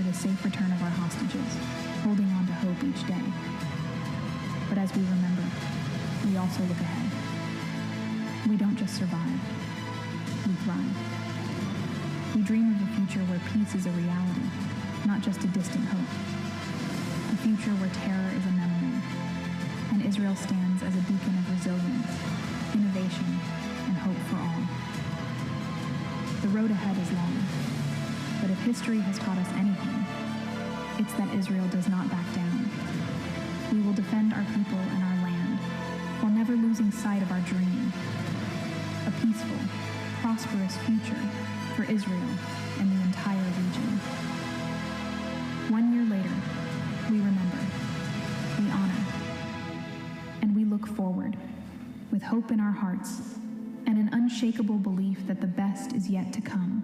the safe return of our hostages, holding on to hope each day. But as we remember, we also look ahead. We don't just survive, we thrive. We dream of a future where peace is a reality, not just a distant hope. A future where terror is a memory, and Israel stands as a beacon of resilience, innovation, and hope for all. The road ahead is long, but if history has taught us anything, it's that Israel does not back down. We will defend our people and our land, while never losing sight of our dream. A peaceful, prosperous future for Israel and the entire region. 1 year later, we remember, we honor, and we look forward with hope in our hearts and an unshakable belief that the best is yet to come.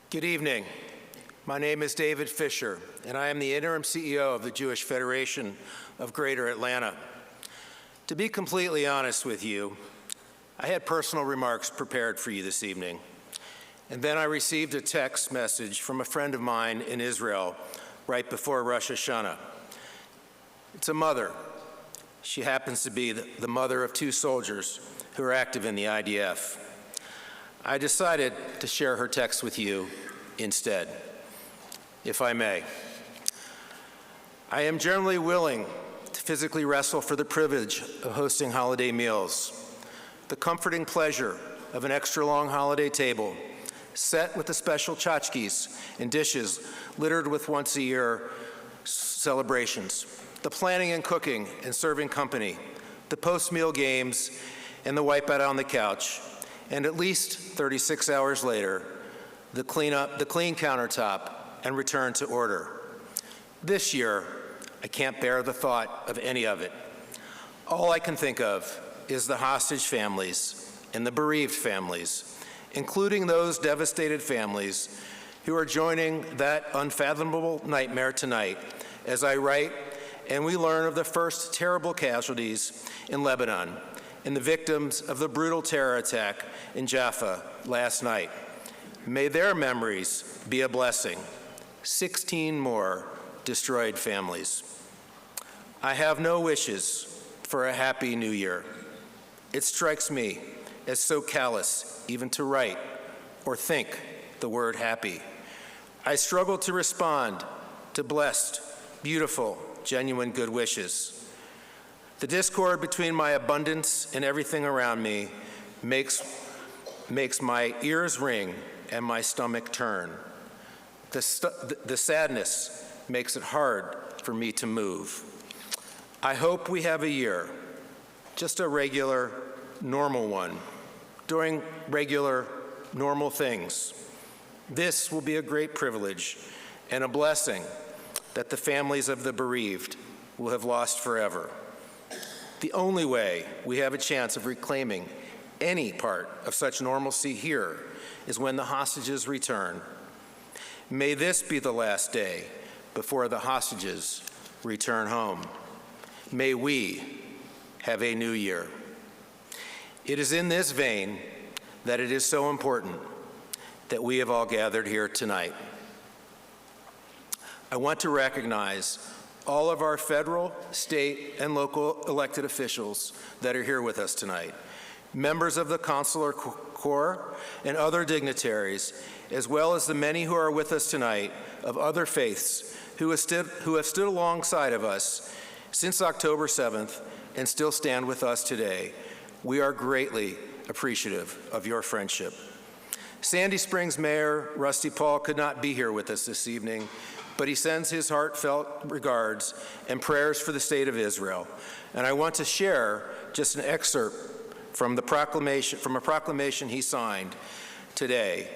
Good evening. My name is David Fisher, and I am the interim CEO of the Jewish Federation of Greater Atlanta. To be completely honest with you, I had personal remarks prepared for you this evening, and then I received a text message from a friend of mine in Israel right before Rosh Hashanah. It's a mother. She happens to be the mother of 2 soldiers who are active in the IDF. I decided to share her text with you instead, if I may. I am generally willing to physically wrestle for the privilege of hosting holiday meals, the comforting pleasure of an extra long holiday table, set with the special tchotchkes and dishes littered with once-a-year celebrations, the planning and cooking and serving company, the post-meal games, and the wipeout on the couch, and at least 36 hours later, the clean countertop and return to order. This year, I can't bear the thought of any of it. All I can think of is the hostage families and the bereaved families, including those devastated families who are joining that unfathomable nightmare tonight as I write and we learn of the first terrible casualties in Lebanon and the victims of the brutal terror attack in Jaffa last night. May their memories be a blessing. 16 more destroyed families. I have no wishes for a happy new year. It strikes me as so callous even to write or think the word happy. I struggle to respond to blessed, beautiful, genuine good wishes. The discord between my abundance and everything around me makes my ears ring and my stomach turn. The sadness makes it hard for me to move. I hope we have a year, just a regular, normal one, doing regular, normal things. This will be a great privilege and a blessing that the families of the bereaved will have lost forever. The only way we have a chance of reclaiming any part of such normalcy here is when the hostages return. May this be the last day before the hostages return home. May we have a new year. It is in this vein that it is so important that we have all gathered here tonight. I want to recognize all of our federal, state, and local elected officials that are here with us tonight, members of the Consular Corps and other dignitaries, as well as the many who are with us tonight of other faiths who have stood alongside of us since October 7th and still stand with us today. We are greatly appreciative of your friendship. Sandy Springs Mayor Rusty Paul could not be here with us this evening, but he sends his heartfelt regards and prayers for the state of Israel. And I want to share just an excerpt from a proclamation he signed today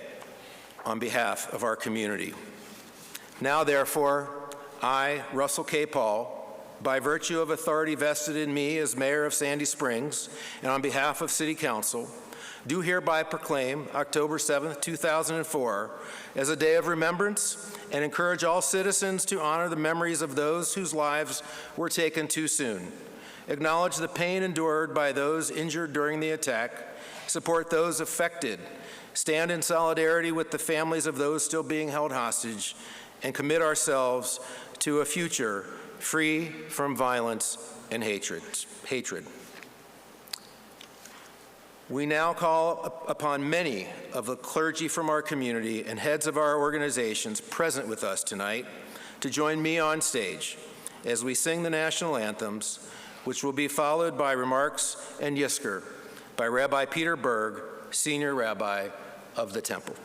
on behalf of our community. Now, therefore, I, Russell K. Paul, by virtue of authority vested in me as mayor of Sandy Springs and on behalf of City Council, do hereby proclaim October 7th, 2004 as a day of remembrance and encourage all citizens to honor the memories of those whose lives were taken too soon. Acknowledge the pain endured by those injured during the attack. Support those affected. Stand in solidarity with the families of those still being held hostage, and commit ourselves to a future free from violence and hatred. We now call upon many of the clergy from our community and heads of our organizations present with us tonight to join me on stage as we sing the national anthems, which will be followed by remarks and Yisker by Rabbi Peter Berg, Senior Rabbi of the Temple.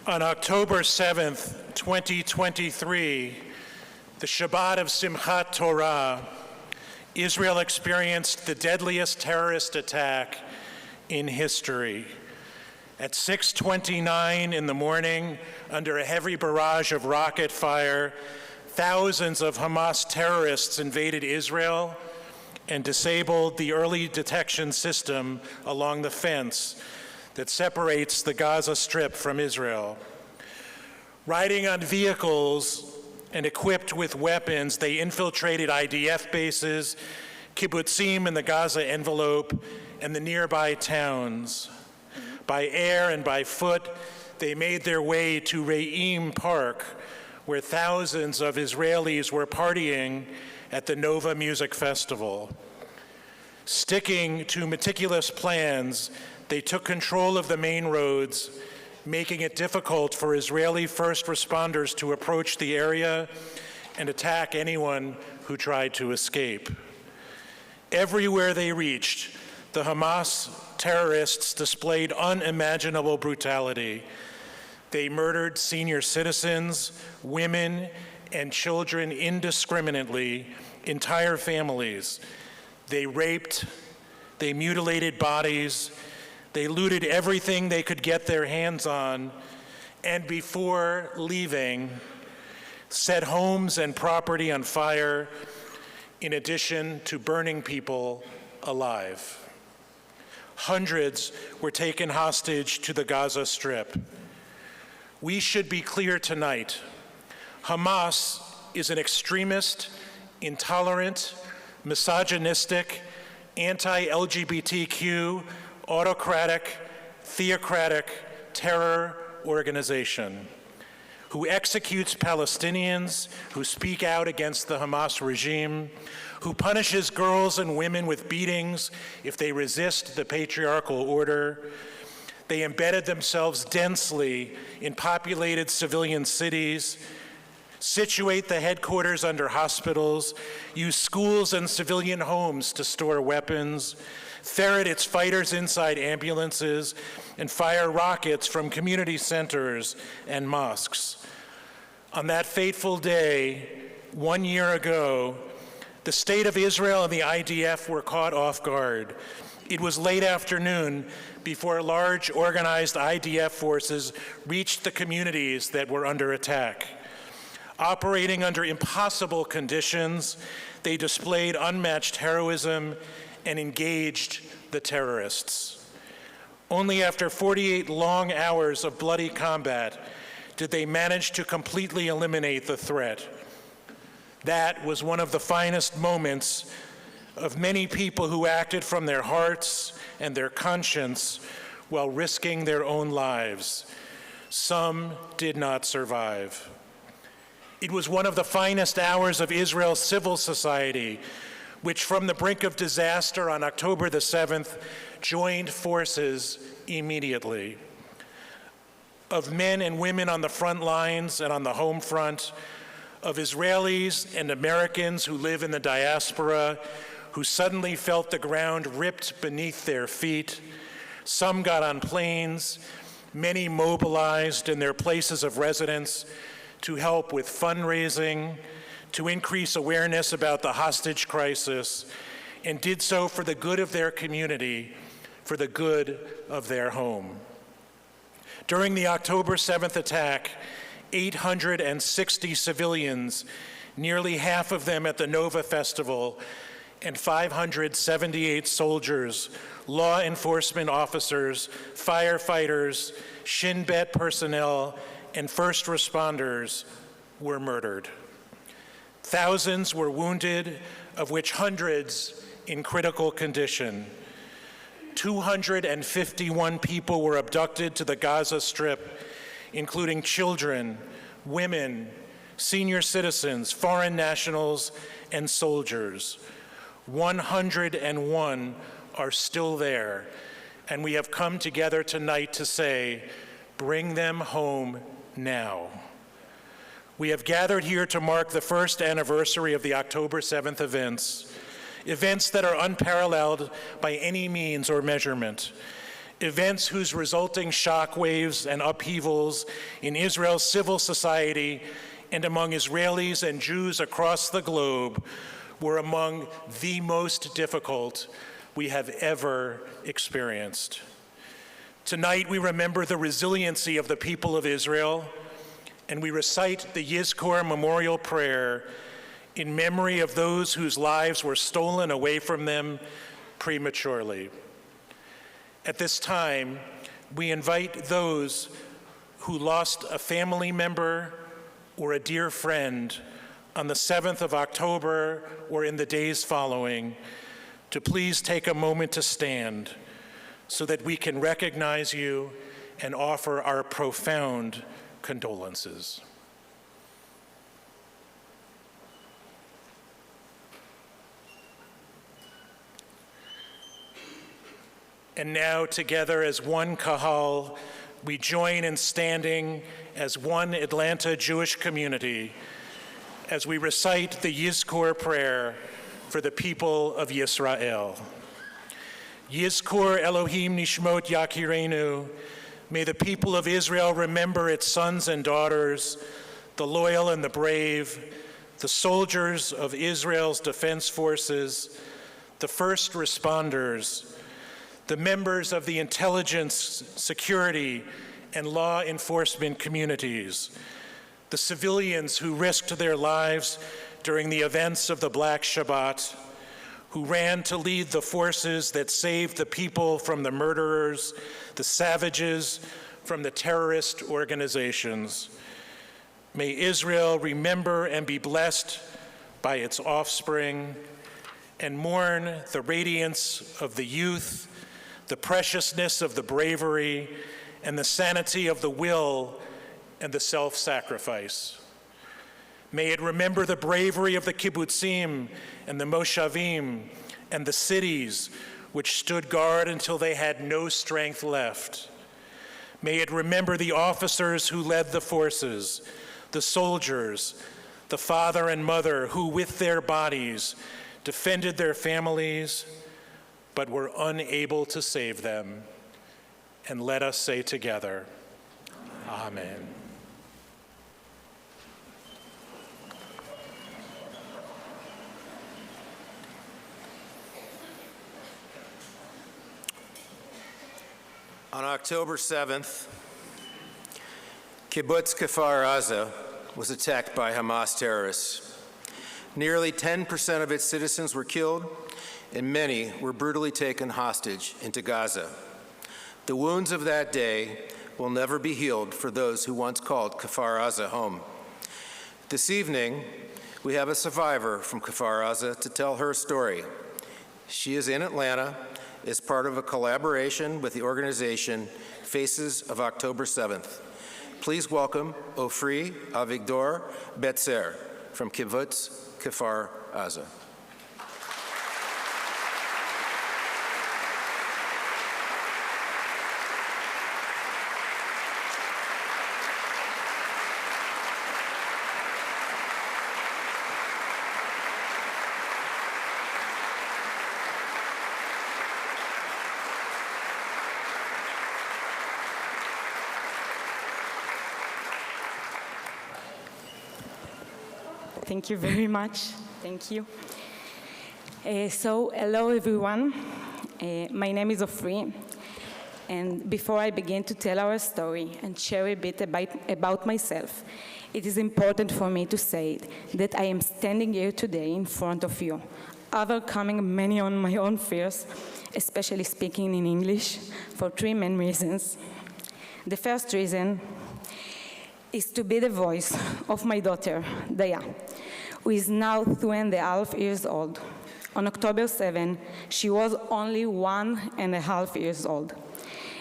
On October 7th, 2023, the Shabbat of Simchat Torah, Israel experienced the deadliest terrorist attack in history. At 6:29 in the morning, under a heavy barrage of rocket fire, thousands of Hamas terrorists invaded Israel and disabled the early detection system along the fence that separates the Gaza Strip from Israel. Riding on vehicles and equipped with weapons, they infiltrated IDF bases, kibbutzim in the Gaza envelope, and the nearby towns. By air and by foot, they made their way to Re'im Park, where thousands of Israelis were partying at the Nova Music Festival. Sticking to meticulous plans, they took control of the main roads, making it difficult for Israeli first responders to approach the area and attack anyone who tried to escape. Everywhere they reached, the Hamas terrorists displayed unimaginable brutality. They murdered senior citizens, women, and children indiscriminately, entire families. They raped, they mutilated bodies, they looted everything they could get their hands on, and before leaving, set homes and property on fire, in addition to burning people alive. Hundreds were taken hostage to the Gaza Strip. We should be clear tonight. Hamas is an extremist, intolerant, misogynistic, anti-LGBTQ, autocratic, theocratic terror organization who executes Palestinians who speak out against the Hamas regime, who punishes girls and women with beatings if they resist the patriarchal order. They embedded themselves densely in populated civilian cities, situate the headquarters under hospitals, use schools and civilian homes to store weapons, ferret its fighters inside ambulances, and fire rockets from community centers and mosques. On that fateful day, 1 year ago, the State of Israel and the IDF were caught off guard. It was late afternoon before large organized IDF forces reached the communities that were under attack. Operating under impossible conditions, they displayed unmatched heroism and engaged the terrorists. Only after 48 long hours of bloody combat did they manage to completely eliminate the threat. That was one of the finest moments of many people who acted from their hearts and their conscience while risking their own lives. Some did not survive. It was one of the finest hours of Israel's civil society, which from the brink of disaster on October the 7th, joined forces immediately. Of men and women on the front lines and on the home front, of Israelis and Americans who live in the diaspora, who suddenly felt the ground ripped beneath their feet. Some got on planes, many mobilized in their places of residence to help with fundraising, to increase awareness about the hostage crisis, and did so for the good of their community, for the good of their home. During the October 7th attack, 860 civilians, nearly half of them at the Nova Festival, and 578 soldiers, law enforcement officers, firefighters, Shin Bet personnel, and first responders were murdered. Thousands were wounded, of which hundreds in critical condition. 251 people were abducted to the Gaza Strip, including children, women, senior citizens, foreign nationals, and soldiers. 101 are still there, and we have come together tonight to say, bring them home now. We have gathered here to mark the first anniversary of the October 7th events that are unparalleled by any means or measurement, events whose resulting shockwaves and upheavals in Israel's civil society and among Israelis and Jews across the globe were among the most difficult we have ever experienced. Tonight, we remember the resiliency of the people of Israel, and we recite the Yizkor memorial prayer in memory of those whose lives were stolen away from them prematurely. At this time, we invite those who lost a family member or a dear friend on the 7th of October or in the days following to please take a moment to stand so that we can recognize you and offer our profound condolences. And now, together as one kahal, we join in standing as one Atlanta Jewish community as we recite the Yizkor prayer for the people of Yisrael. Yizkor Elohim Nishmot Yakirenu, may the people of Israel remember its sons and daughters, the loyal and the brave, the soldiers of Israel's defense forces, the first responders, the members of the intelligence, security, and law enforcement communities, the civilians who risked their lives during the events of the Black Shabbat, who ran to lead the forces that saved the people from the murderers, the savages from the terrorist organizations. May Israel remember and be blessed by its offspring and mourn the radiance of the youth, the preciousness of the bravery, and the sanity of the will and the self-sacrifice. May it remember the bravery of the kibbutzim and the moshavim and the cities which stood guard until they had no strength left. May it remember the officers who led the forces, the soldiers, the father and mother who with their bodies defended their families but were unable to save them. And let us say together, Amen. On October 7th, Kibbutz Kfar Aza was attacked by Hamas terrorists. Nearly 10% of its citizens were killed, and many were brutally taken hostage into Gaza. The wounds of that day will never be healed for those who once called Kfar Aza home. This evening, we have a survivor from Kfar Aza to tell her story. She is in Atlanta as part of a collaboration with the organization Faces of October 7th. Please welcome Ofri Avigdor Betzer from Kibbutz Kfar Aza. Thank you very much. Thank you. Hello everyone. My name is Ofri, and before I begin to tell our story and share a bit about myself, it is important for me to say that I am standing here today in front of you, overcoming many of my own fears, especially speaking in English, for three main reasons. The first reason is to be the voice of my daughter, Daya, who is now 2.5 years old. On October 7, she was only 1.5 years old.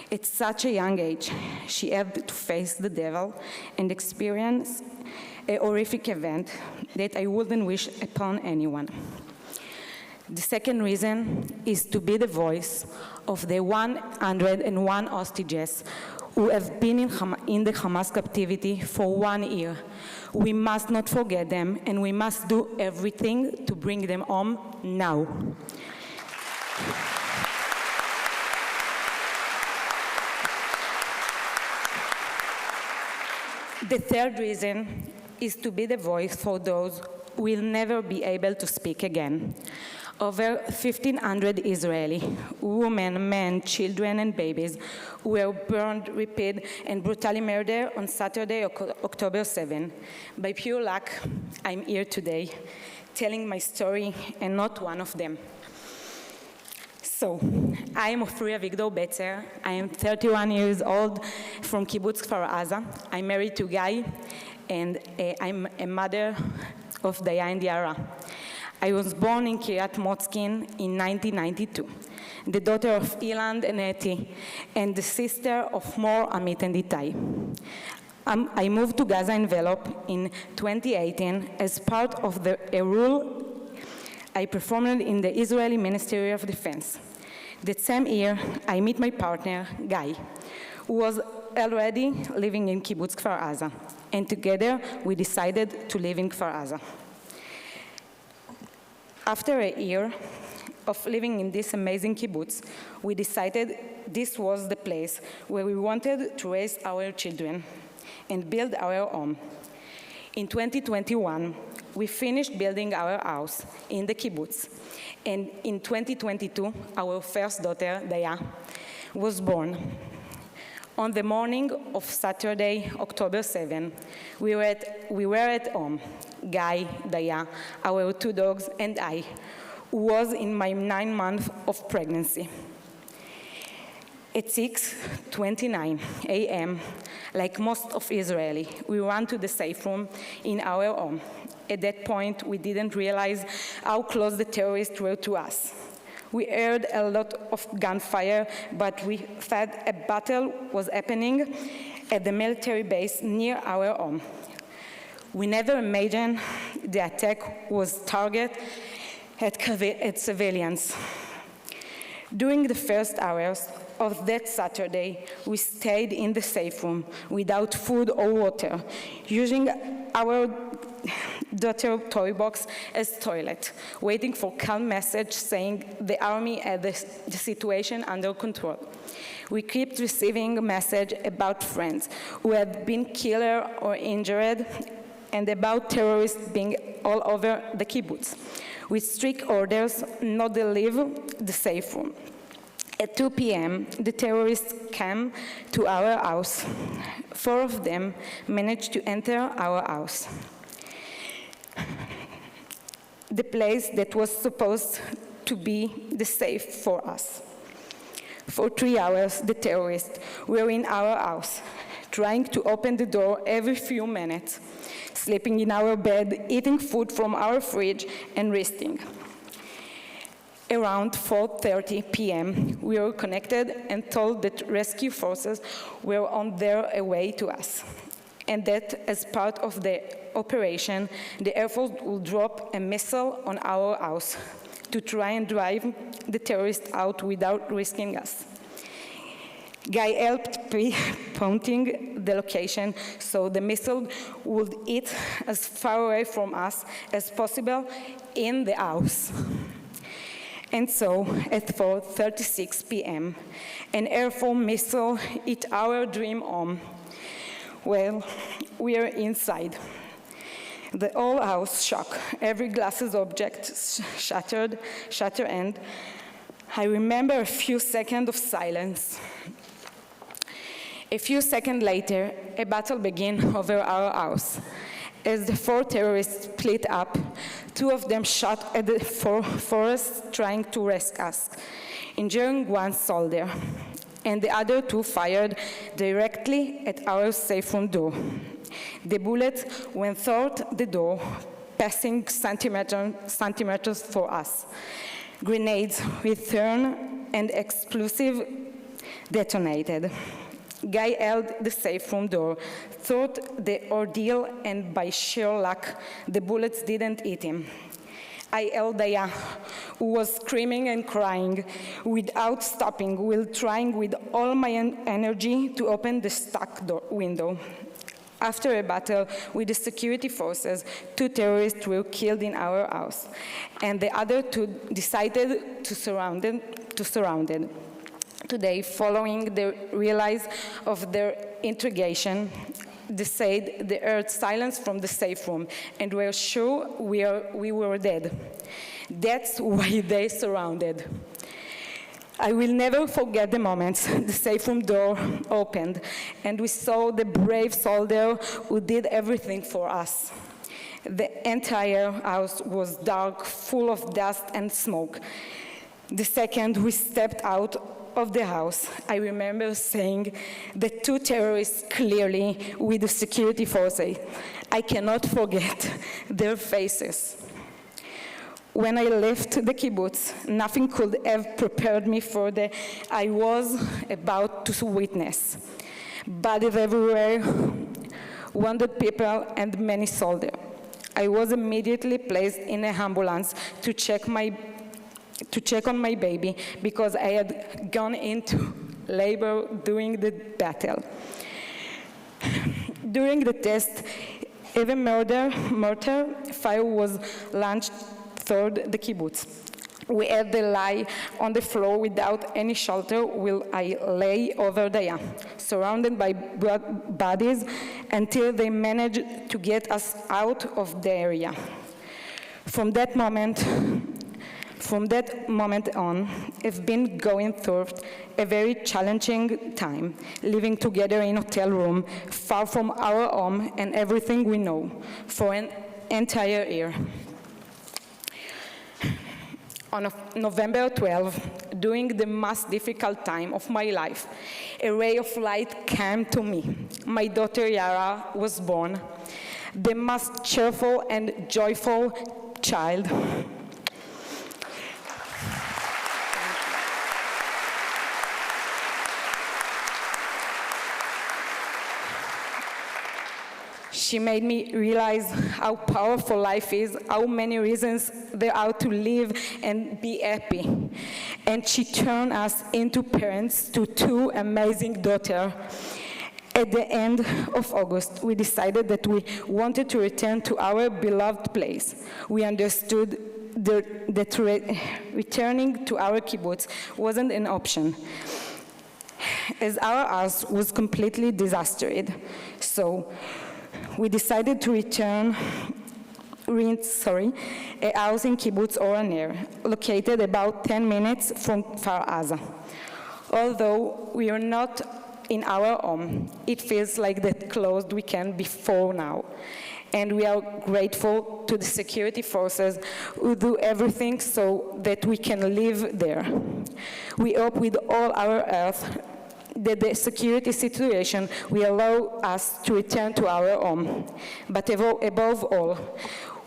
At such a young age, she had to face the devil and experience a horrific event that I wouldn't wish upon anyone. The second reason is to be the voice of the 101 hostages who have been in the Hamas captivity for 1 year. We must not forget them, and we must do everything to bring them home now. The third reason is to be the voice for those who will never be able to speak again. Over 1,500 Israeli women, men, children, and babies were burned, raped, and brutally murdered on Saturday, October 7. By pure luck, I'm here today, telling my story and not one of them. So, I am Ofri Avigdor Betzer. I am 31 years old from Kibbutz Kfar Aza. I'm married to Guy, and I'm a mother of Daya and Yara. I was born in Kiryat Motzkin in 1992, the daughter of Ilan and Eti, and the sister of Mor, Amit, and Itai. I moved to Gaza Envelope in 2018 as part of a role I performed in the Israeli Ministry of Defense. That same year, I met my partner, Guy, who was already living in Kibbutz Kfar Aza, and together we decided to live in Kfar Aza. After a year of living in this amazing kibbutz, we decided this was the place where we wanted to raise our children and build our home. In 2021, we finished building our house in the kibbutz, and in 2022, our first daughter, Daya, was born. On the morning of Saturday, October 7, we were at home. Guy, Daya, our two dogs, and I, who was in my 9 months of pregnancy. At 6:29 a.m., like most of Israeli, we ran to the safe room in our home. At that point, we didn't realize how close the terrorists were to us. We heard a lot of gunfire, but we thought a battle was happening at the military base near our home. We never imagined the attack was targeted at civilians. During the first hours of that Saturday, we stayed in the safe room without food or water, using our daughter's toy box as toilet, waiting for calm message saying the army had the situation under control. We kept receiving a message about friends who had been killed or injured, and about terrorists being all over the kibbutz, with strict orders not to leave the safe room. At 2 p.m., the terrorists came to our house. 4 of them managed to enter our house. The place that was supposed to be the safe for us. For 3 hours, the terrorists were in our house, trying to open the door every few minutes, sleeping in our bed, eating food from our fridge, and resting. Around 4:30 p.m., we were connected and told that rescue forces were on their way to us, and that as part of the operation, the Air Force will drop a missile on our house to try and drive the terrorists out without risking us. Guy helped pointing the location so the missile would hit as far away from us as possible in the house. And so, at 4:36 p.m., an Air Force missile hit our dream home. Well, we are inside. The whole house shook. Every glass object shattered, and I remember a few seconds of silence. A few seconds later, a battle began over our house. As the 4 terrorists split up, 2 of them shot at the forest trying to rescue us, injuring 1 soldier, and the other 2 fired directly at our safe room door. The bullets went through the door, passing centimeters for us. Grenades returned and explosives detonated. Guy held the safe room door through the ordeal, and by sheer luck, the bullets didn't hit him. I held Daya, who was screaming and crying without stopping, while trying with all my energy to open the stuck window. After a battle with the security forces, 2 terrorists were killed in our house, and the other 2 decided to surround it. Today, following the release of their interrogation, they heard silence from the safe room and were sure we were dead. That's why they surrounded. I will never forget the moments the safe room door opened and we saw the brave soldier who did everything for us. The entire house was dark, full of dust and smoke. The second we stepped out of the house, I remember seeing the two terrorists clearly with the security forces. I cannot forget their faces. When I left the kibbutz, nothing could have prepared me for the I was about to witness. Bodies everywhere, wounded people, and many soldiers. I was immediately placed in an ambulance to check on my baby because I had gone into labor during the battle. During the test, even mortar fire was launched toward the kibbutz. We had to lie on the floor without any shelter while I lay over there, surrounded by bodies until they managed to get us out of the area. From that moment on, I've been going through a very challenging time, living together in a hotel room, far from our home and everything we know, for an entire year. On November 12, during the most difficult time of my life, a ray of light came to me. My daughter Yara was born, the most cheerful and joyful child. She made me realize how powerful life is, how many reasons there are to live and be happy. And she turned us into parents to two amazing daughters. At the end of August, we decided that we wanted to return to our beloved place. We understood that returning to our kibbutz wasn't an option, as our house was completely disastered. So we decided to rent a house in Kibbutz Or, located about 10 minutes from Kfar Aza. Although we are not in our home, it feels like the closed weekend before now. And we are grateful to the security forces who do everything so that we can live there. We hope with all our heart that the security situation will allow us to return to our home. But above all,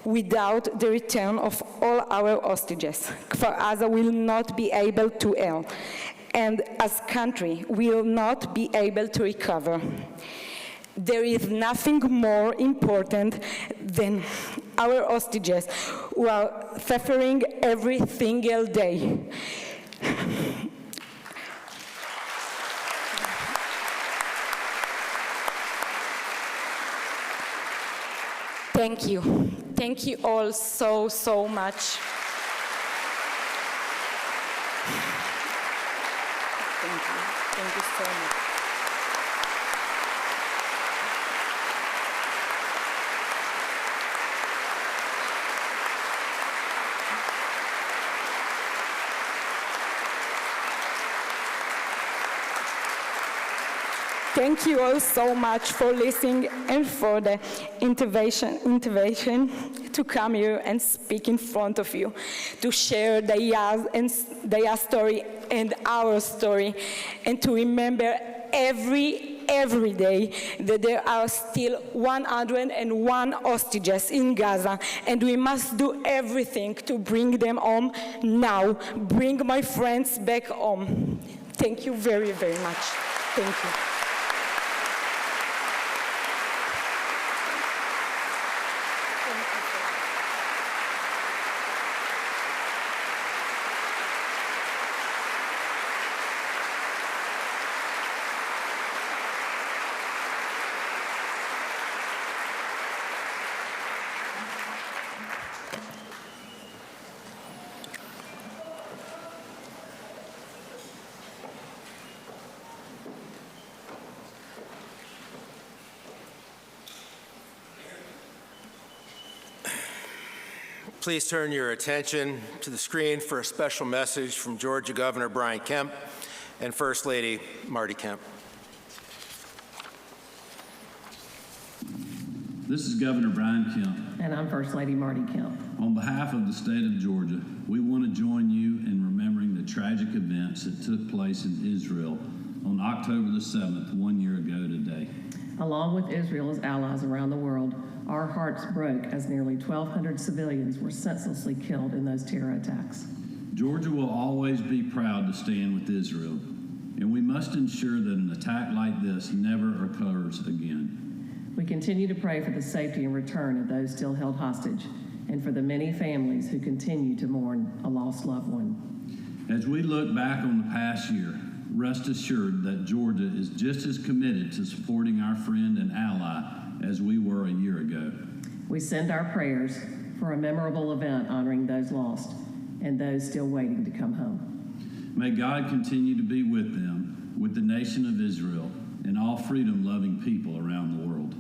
without the return of all our hostages, Kfar Aza will not be able to heal, and as country will not be able to recover. There is nothing more important than our hostages who are suffering every single day. Thank you. Thank you all so, so much. Thank you. Thank you so much. Thank you all so much for listening and for the intervention to come here and speak in front of you, to share their story and our story, and to remember every day that there are still 101 hostages in Gaza, and we must do everything to bring them home now, bring my friends back home. Thank you very, very much. Thank you. Please turn your attention to the screen for a special message from Georgia Governor Brian Kemp and First Lady Marty Kemp. This is Governor Brian Kemp. And I'm First Lady Marty Kemp. On behalf of the state of Georgia, we want to join you in remembering the tragic events that took place in Israel on October the 7th, 1 year ago today. Along with Israel's allies around the world, our hearts broke as nearly 1,200 civilians were senselessly killed in those terror attacks. Georgia will always be proud to stand with Israel, and we must ensure that an attack like this never occurs again. We continue to pray for the safety and return of those still held hostage and for the many families who continue to mourn a lost loved one. As we look back on the past year, rest assured that Georgia is just as committed to supporting our friend and ally as we were a year ago. We send our prayers for a memorable event honoring those lost and those still waiting to come home. May God continue to be with them, with the nation of Israel, and all freedom-loving people around the world.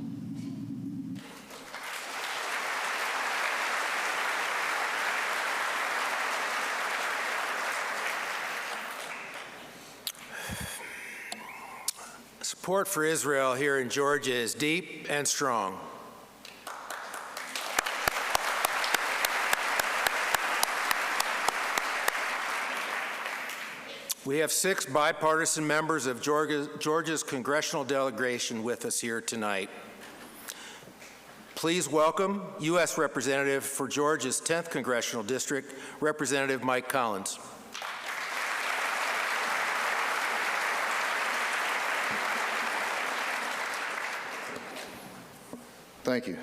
Support for Israel here in Georgia is deep and strong. We have 6 bipartisan members of Georgia's congressional delegation with us here tonight. Please welcome U.S. Representative for Georgia's 10th Congressional District, Representative Mike Collins. Thank you.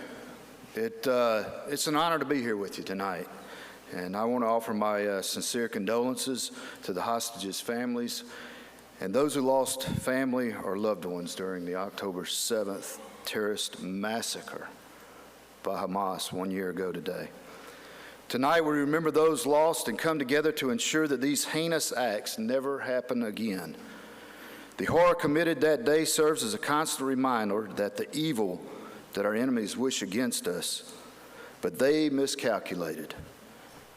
It's an honor to be here with you tonight, and I want to offer my sincere condolences to the hostages' families and those who lost family or loved ones during the October 7th terrorist massacre by Hamas 1 year ago today. Tonight we remember those lost and come together to ensure that these heinous acts never happen again. The horror committed that day serves as a constant reminder that the evil that our enemies wish against us, but they miscalculated.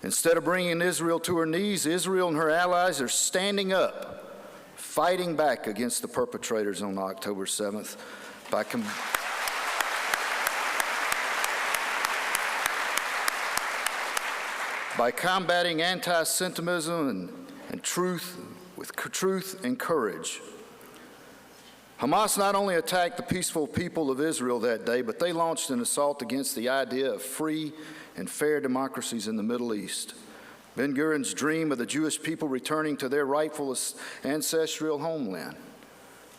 Instead of bringing Israel to her knees, Israel and her allies are standing up, fighting back against the perpetrators on October 7th by combating anti-Semitism and truth with truth and courage. Hamas not only attacked the peaceful people of Israel that day, but they launched an assault against the idea of free and fair democracies in the Middle East. Ben-Gurion's dream of the Jewish people returning to their rightful ancestral homeland,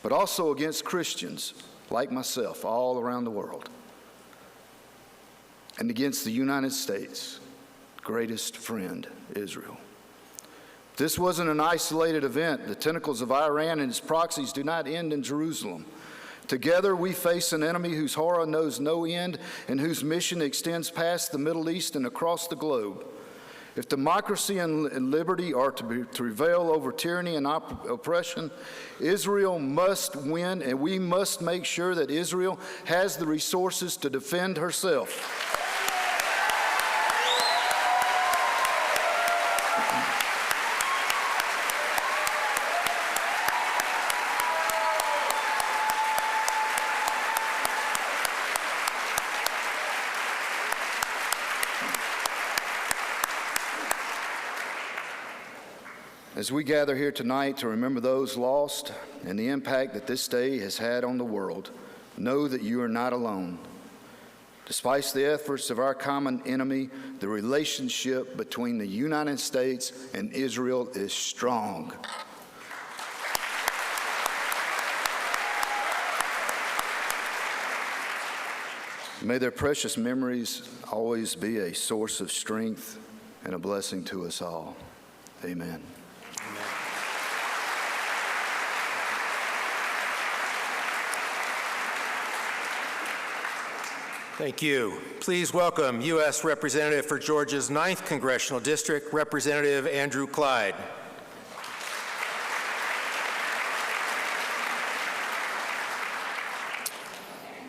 but also against Christians like myself all around the world, and against the United States' greatest friend, Israel. This wasn't an isolated event. The tentacles of Iran and its proxies do not end in Jerusalem. Together, we face an enemy whose horror knows no end and whose mission extends past the Middle East and across the globe. If democracy and liberty are to prevail over tyranny and oppression, Israel must win, and we must make sure that Israel has the resources to defend herself. As we gather here tonight to remember those lost and the impact that this day has had on the world, know that you are not alone. Despite the efforts of our common enemy, the relationship between the United States and Israel is strong. May their precious memories always be a source of strength and a blessing to us all. Amen. Thank you. Please welcome U.S. Representative for Georgia's 9th Congressional District, Representative Andrew Clyde.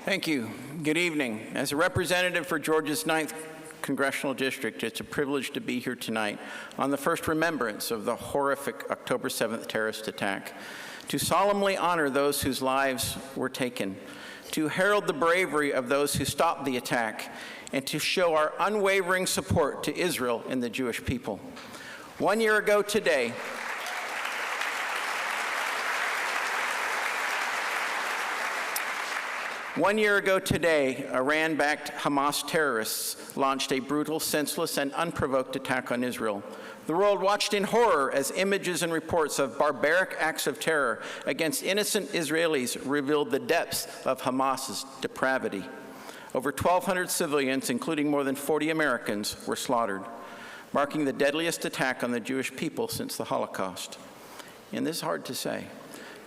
Thank you. Good evening. As a representative for Georgia's 9th Congressional District, it's a privilege to be here tonight on the first remembrance of the horrific October 7th terrorist attack, to solemnly honor those whose lives were taken, to herald the bravery of those who stopped the attack, and to show our unwavering support to Israel and the Jewish people. 1 year ago today, Iran-backed Hamas terrorists launched a brutal, senseless, and unprovoked attack on Israel. The world watched in horror as images and reports of barbaric acts of terror against innocent Israelis revealed the depths of Hamas's depravity. Over 1,200 civilians, including more than 40 Americans, were slaughtered, marking the deadliest attack on the Jewish people since the Holocaust. And this is hard to say.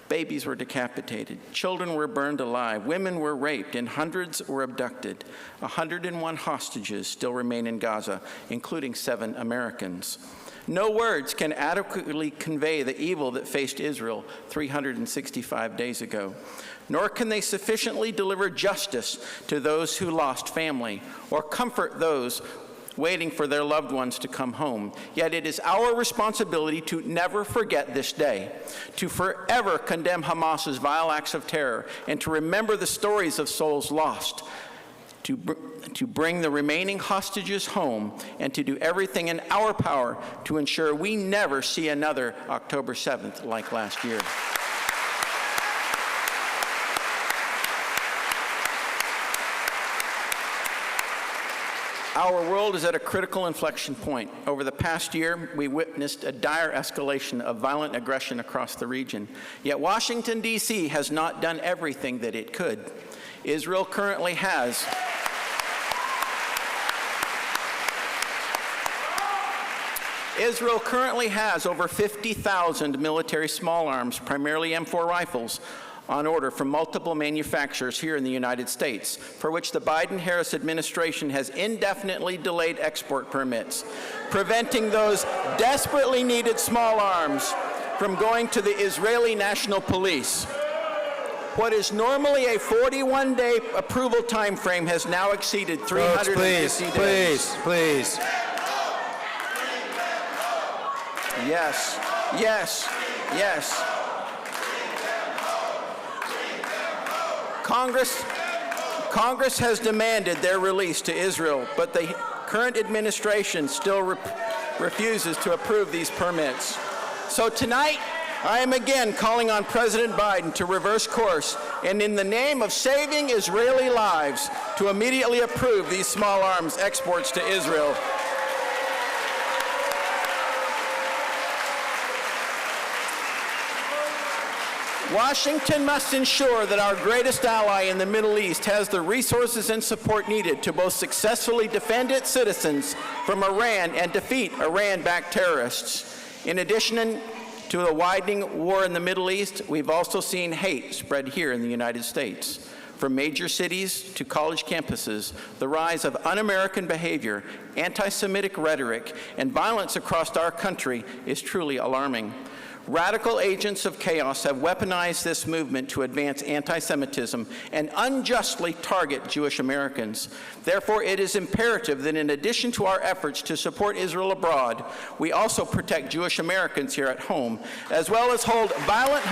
Babies were decapitated, children were burned alive, women were raped, and hundreds were abducted. 101 hostages still remain in Gaza, including 7 Americans. No words can adequately convey the evil that faced Israel 365 days ago, nor can they sufficiently deliver justice to those who lost family or comfort those waiting for their loved ones to come home. Yet it is our responsibility to never forget this day, to forever condemn Hamas's vile acts of terror, and to remember the stories of souls lost, to bring the remaining hostages home, and to do everything in our power to ensure we never see another October 7th like last year. Our world is at a critical inflection point. Over the past year, we witnessed a dire escalation of violent aggression across the region. Yet Washington, D.C. has not done everything that it could. Israel currently has over 50,000 military small arms, primarily M4 rifles, on order from multiple manufacturers here in the United States, for which the Biden-Harris administration has indefinitely delayed export permits, preventing those desperately needed small arms from going to the Israeli National Police. What is normally a 41-day approval time frame has now exceeded 350 days. Please. Yes. Congress has demanded their release to Israel, but the current administration still refuses to approve these permits. So tonight, I am again calling on President Biden to reverse course and, in the name of saving Israeli lives, to immediately approve these small arms exports to Israel. Washington must ensure that our greatest ally in the Middle East has the resources and support needed to both successfully defend its citizens from Iran and defeat Iran-backed terrorists. In addition to the widening war in the Middle East, we've also seen hate spread here in the United States. From major cities to college campuses, the rise of un-American behavior, anti-Semitic rhetoric, and violence across our country is truly alarming. Radical agents of chaos have weaponized this movement to advance anti-Semitism and unjustly target Jewish Americans. Therefore, it is imperative that in addition to our efforts to support Israel abroad, we also protect Jewish Americans here at home, as well as hold violent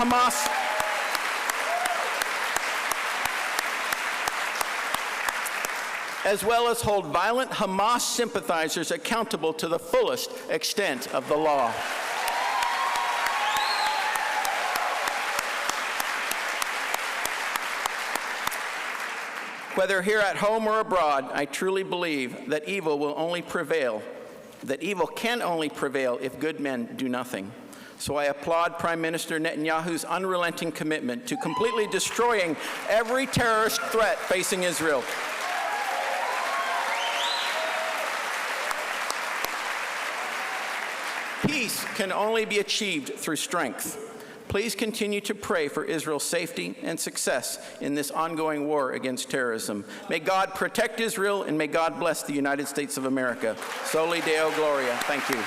Hamas sympathizers accountable to the fullest extent of the law. Whether here at home or abroad, I truly believe that evil can only prevail if good men do nothing. So I applaud Prime Minister Netanyahu's unrelenting commitment to completely destroying every terrorist threat facing Israel. Peace can only be achieved through strength. Please continue to pray for Israel's safety and success in this ongoing war against terrorism. May God protect Israel, and may God bless the United States of America. Soli Deo Gloria. Thank you.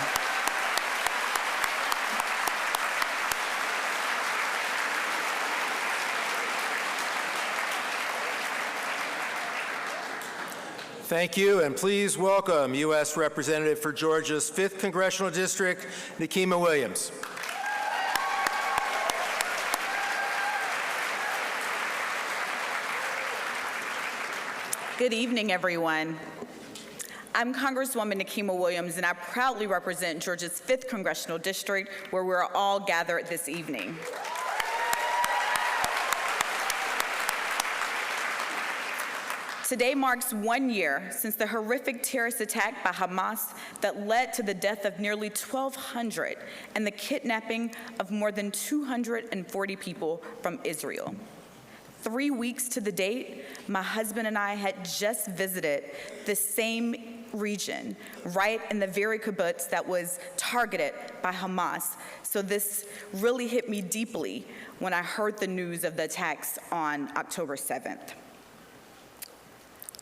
Thank you, and please welcome U.S. Representative for Georgia's 5th Congressional District, Nikema Williams. Good evening, everyone. I'm Congresswoman Nikema Williams, and I proudly represent Georgia's 5th Congressional District, where we're all gathered this evening. Today marks 1 year since the horrific terrorist attack by Hamas that led to the death of nearly 1,200 and the kidnapping of more than 240 people from Israel. 3 weeks to the date, my husband and I had just visited the same region, right in the very kibbutz that was targeted by Hamas. So this really hit me deeply when I heard the news of the attacks on October 7th.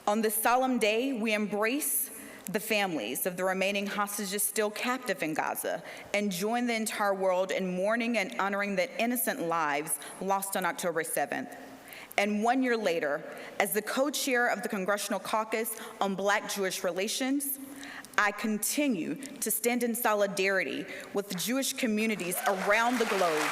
On this solemn day, we embrace the families of the remaining hostages still captive in Gaza and join the entire world in mourning and honoring the innocent lives lost on October 7th. And 1 year later, as the co-chair of the Congressional Caucus on Black-Jewish Relations, I continue to stand in solidarity with Jewish communities around the globe.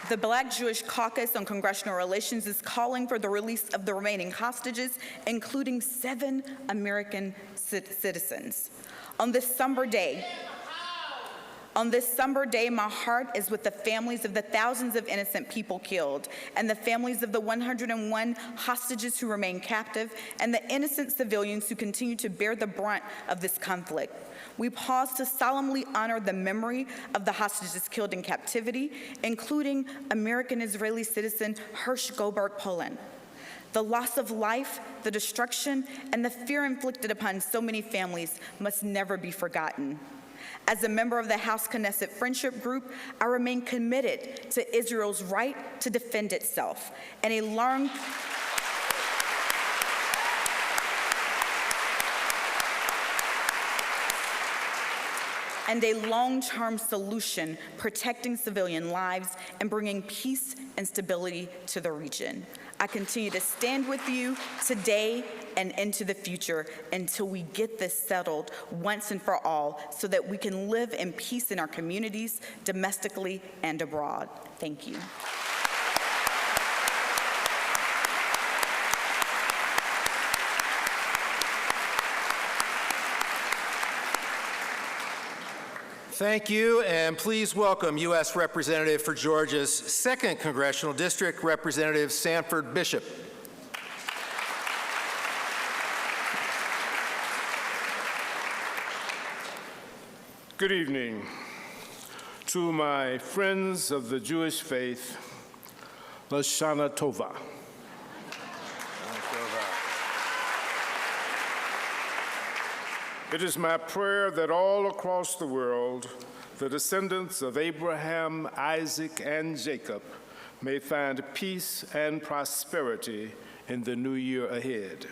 The Black Jewish Caucus on Congressional Relations is calling for the release of the remaining hostages, including 7 American citizens. On this somber day, my heart is with the families of the thousands of innocent people killed, and the families of the 101 hostages who remain captive, and the innocent civilians who continue to bear the brunt of this conflict. We pause to solemnly honor the memory of the hostages killed in captivity, including American-Israeli citizen Hersh Goldberg Poland. The loss of life, the destruction, and the fear inflicted upon so many families must never be forgotten. As a member of the House Knesset Friendship Group, I remain committed to Israel's right to defend itself and a long-term solution protecting civilian lives and bringing peace and stability to the region. I continue to stand with you today and into the future until we get this settled once and for all so that we can live in peace in our communities, domestically and abroad. Thank you. Thank you, and please welcome U.S. Representative for Georgia's 2nd Congressional District, Representative Sanford Bishop. Good evening. To my friends of the Jewish faith, Lashana Tova. It is my prayer that all across the world, the descendants of Abraham, Isaac, and Jacob may find peace and prosperity in the new year ahead.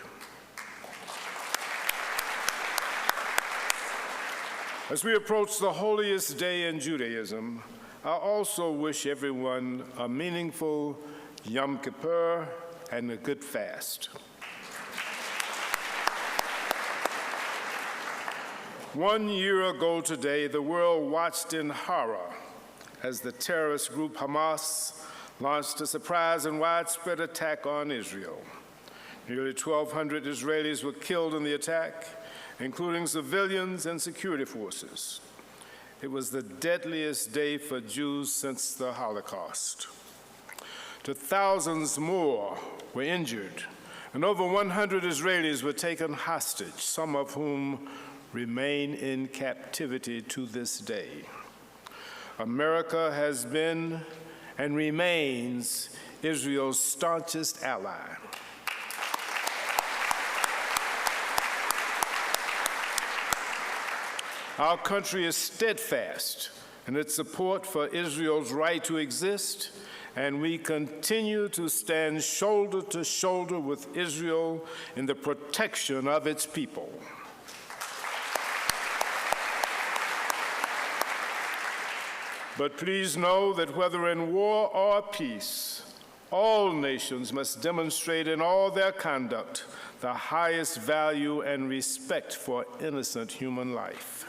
As we approach the holiest day in Judaism, I also wish everyone a meaningful Yom Kippur and a good fast. 1 year ago today, the world watched in horror as the terrorist group Hamas launched a surprise and widespread attack on Israel. Nearly 1,200 Israelis were killed in the attack, including civilians and security forces. It was the deadliest day for Jews since the Holocaust. Thousands more were injured, and over 100 Israelis were taken hostage, some of whom remain in captivity to this day. America has been and remains Israel's staunchest ally. Our country is steadfast in its support for Israel's right to exist, and we continue to stand shoulder to shoulder with Israel in the protection of its people. But please know that whether in war or peace, all nations must demonstrate in all their conduct the highest value and respect for innocent human life.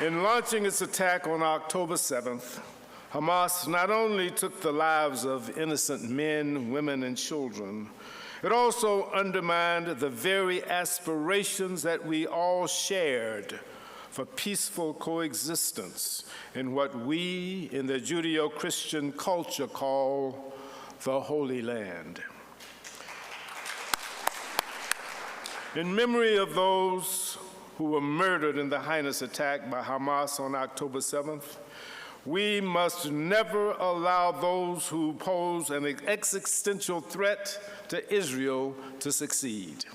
In launching its attack on October 7th, Hamas not only took the lives of innocent men, women, and children, it also undermined the very aspirations that we all shared for peaceful coexistence in what we in the Judeo-Christian culture call the Holy Land. In memory of those who were murdered in the heinous attack by Hamas on October 7th, we must never allow those who pose an existential threat to Israel to succeed.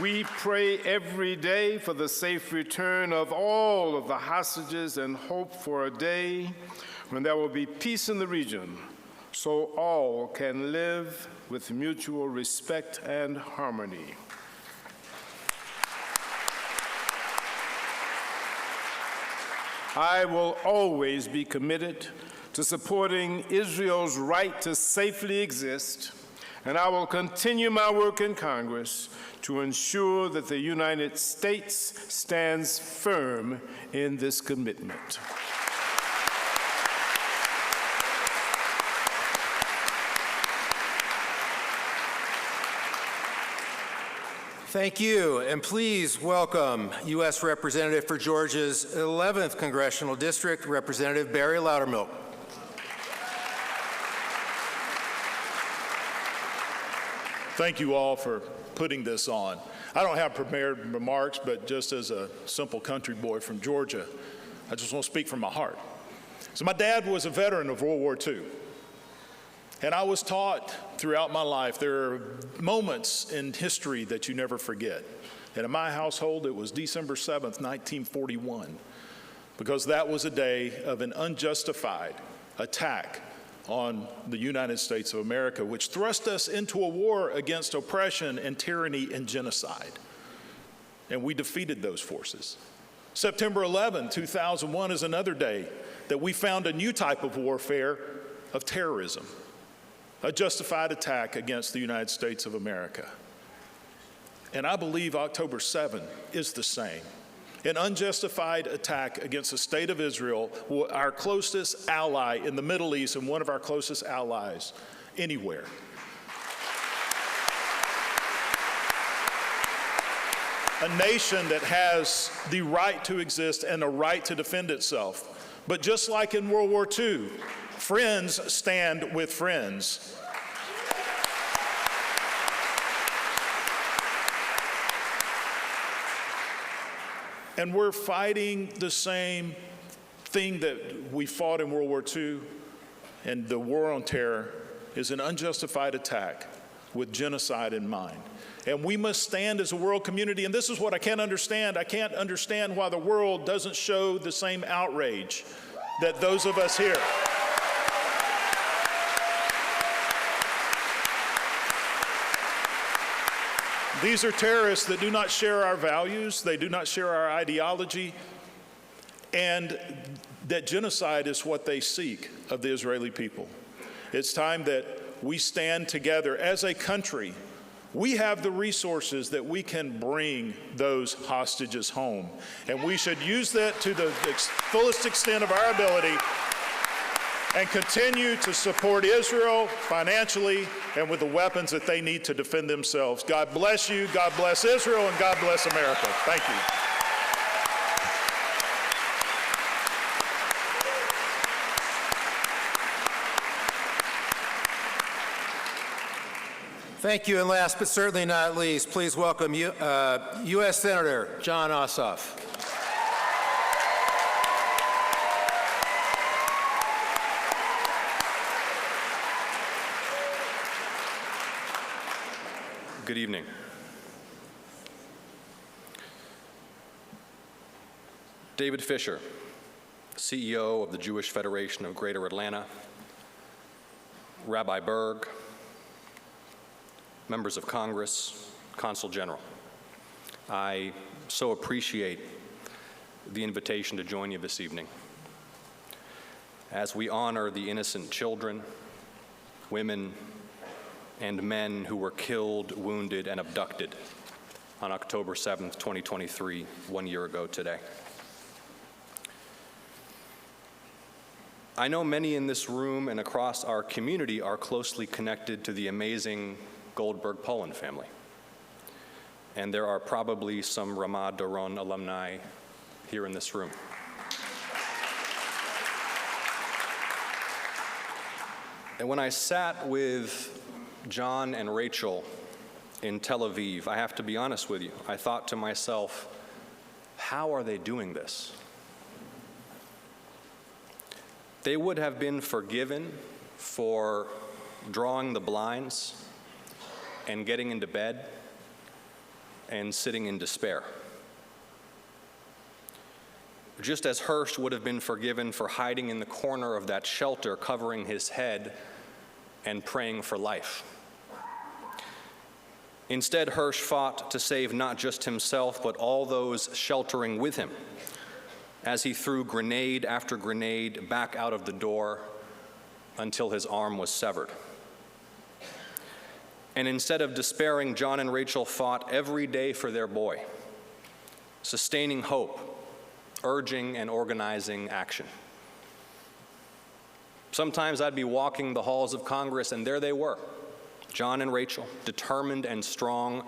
We pray every day for the safe return of all of the hostages and hope for a day when there will be peace in the region, so all can live with mutual respect and harmony. I will always be committed to supporting Israel's right to safely exist, and I will continue my work in Congress to ensure that the United States stands firm in this commitment. Thank you, and please welcome U.S. Representative for Georgia's 11th Congressional District, Representative Barry Loudermilk. Thank you all for putting this on. I don't have prepared remarks, but just as a simple country boy from Georgia, I just want to speak from my heart. So my dad was a veteran of World War II. And I was taught throughout my life there are moments in history that you never forget. And in my household, it was December 7th, 1941, because that was a day of an unjustified attack on the United States of America, which thrust us into a war against oppression and tyranny and genocide. And we defeated those forces. September 11, 2001 is another day that we found a new type of warfare of terrorism. A justified attack against the United States of America. And I believe October 7 is the same. An unjustified attack against the state of Israel, our closest ally in the Middle East and one of our closest allies anywhere. A nation that has the right to exist and a right to defend itself. But just like in World War II, friends stand with friends. And we're fighting the same thing that we fought in World War II, and the war on terror is an unjustified attack with genocide in mind. And we must stand as a world community, and this is what I can't understand. I can't understand why the world doesn't show the same outrage that those of us here. These are terrorists that do not share our values, they do not share our ideology, and that genocide is what they seek of the Israeli people. It's time that we stand together as a country. We have the resources that we can bring those hostages home, and we should use that to the fullest extent of our ability and continue to support Israel financially and with the weapons that they need to defend themselves. God bless you, God bless Israel, and God bless America. Thank you. Thank you, and last but certainly not least, please welcome U.S. Senator John Ossoff. Good evening. David Fisher, CEO of the Jewish Federation of Greater Atlanta, Rabbi Berg, members of Congress, Consul General, I so appreciate the invitation to join you this evening as we honor the innocent children, women, and men who were killed, wounded, and abducted on October 7th, 2023, 1 year ago today. I know many in this room and across our community are closely connected to the amazing Goldberg-Poland family. And there are probably some Ramat Doron alumni here in this room. And when I sat with John and Rachel in Tel Aviv, I have to be honest with you, I thought to myself, how are they doing this? They would have been forgiven for drawing the blinds and getting into bed and sitting in despair. Just as Hirsch would have been forgiven for hiding in the corner of that shelter, covering his head and praying for life. Instead, Hirsch fought to save not just himself, but all those sheltering with him, as he threw grenade after grenade back out of the door until his arm was severed. And instead of despairing, John and Rachel fought every day for their boy, sustaining hope, urging and organizing action. Sometimes I'd be walking the halls of Congress, and there they were, John and Rachel, determined and strong,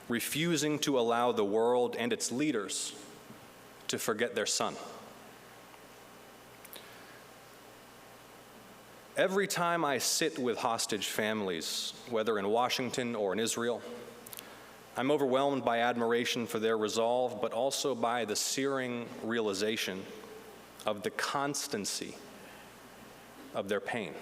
refusing to allow the world and its leaders to forget their son. Every time I sit with hostage families, whether in Washington or in Israel, I'm overwhelmed by admiration for their resolve, but also by the searing realization of the constancy of their pain.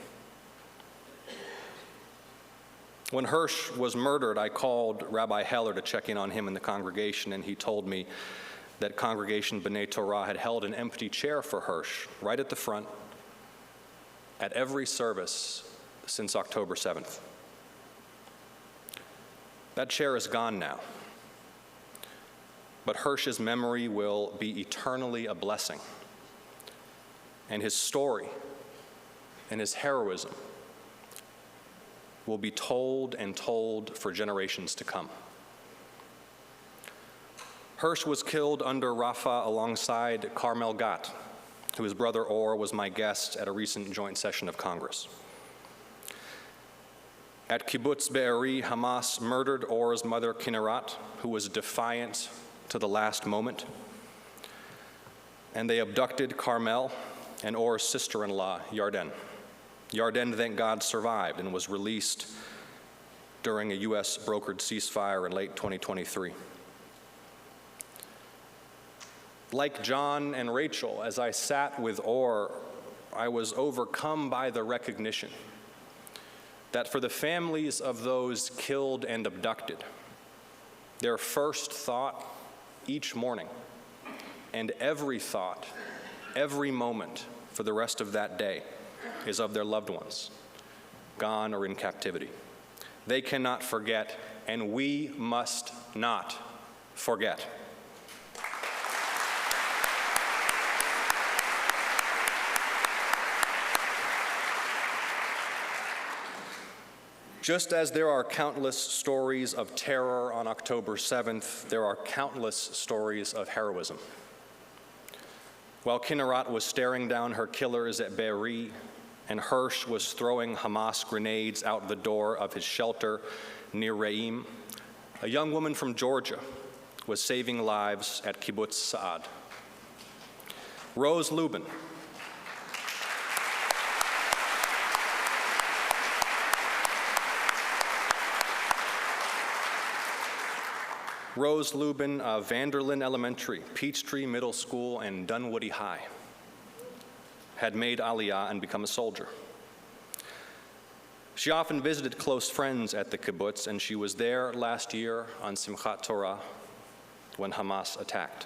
When Hirsch was murdered, I called Rabbi Heller to check in on him in the congregation, and he told me that Congregation B'nai Torah had held an empty chair for Hirsch right at the front at every service since October 7th. That chair is gone now, but Hirsch's memory will be eternally a blessing, and his story and his heroism will be told and told for generations to come. Hirsch was killed under Rafah alongside Carmel Gat, whose brother Or was my guest at a recent joint session of Congress. At Kibbutz Be'eri, Hamas murdered Or's mother, Kinnerat, who was defiant to the last moment. And they abducted Carmel and Or's sister-in-law, Yarden. Yarden, thank God, survived and was released during a U.S. brokered ceasefire in late 2023. Like John and Rachel, as I sat with Or, I was overcome by the recognition that for the families of those killed and abducted, their first thought each morning and every thought, every moment for the rest of that day is of their loved ones, gone or in captivity. They cannot forget, and we must not forget. Just as there are countless stories of terror on October 7th, there are countless stories of heroism. While Kinnerat was staring down her killers at Be'eri, and Hirsch was throwing Hamas grenades out the door of his shelter near Re'im, a young woman from Georgia was saving lives at Kibbutz Sa'ad. Rose Lubin, of Vanderlyn Elementary, Peachtree Middle School, and Dunwoody High, had made Aliyah and become a soldier. She often visited close friends at the kibbutz, and she was there last year on Simchat Torah when Hamas attacked.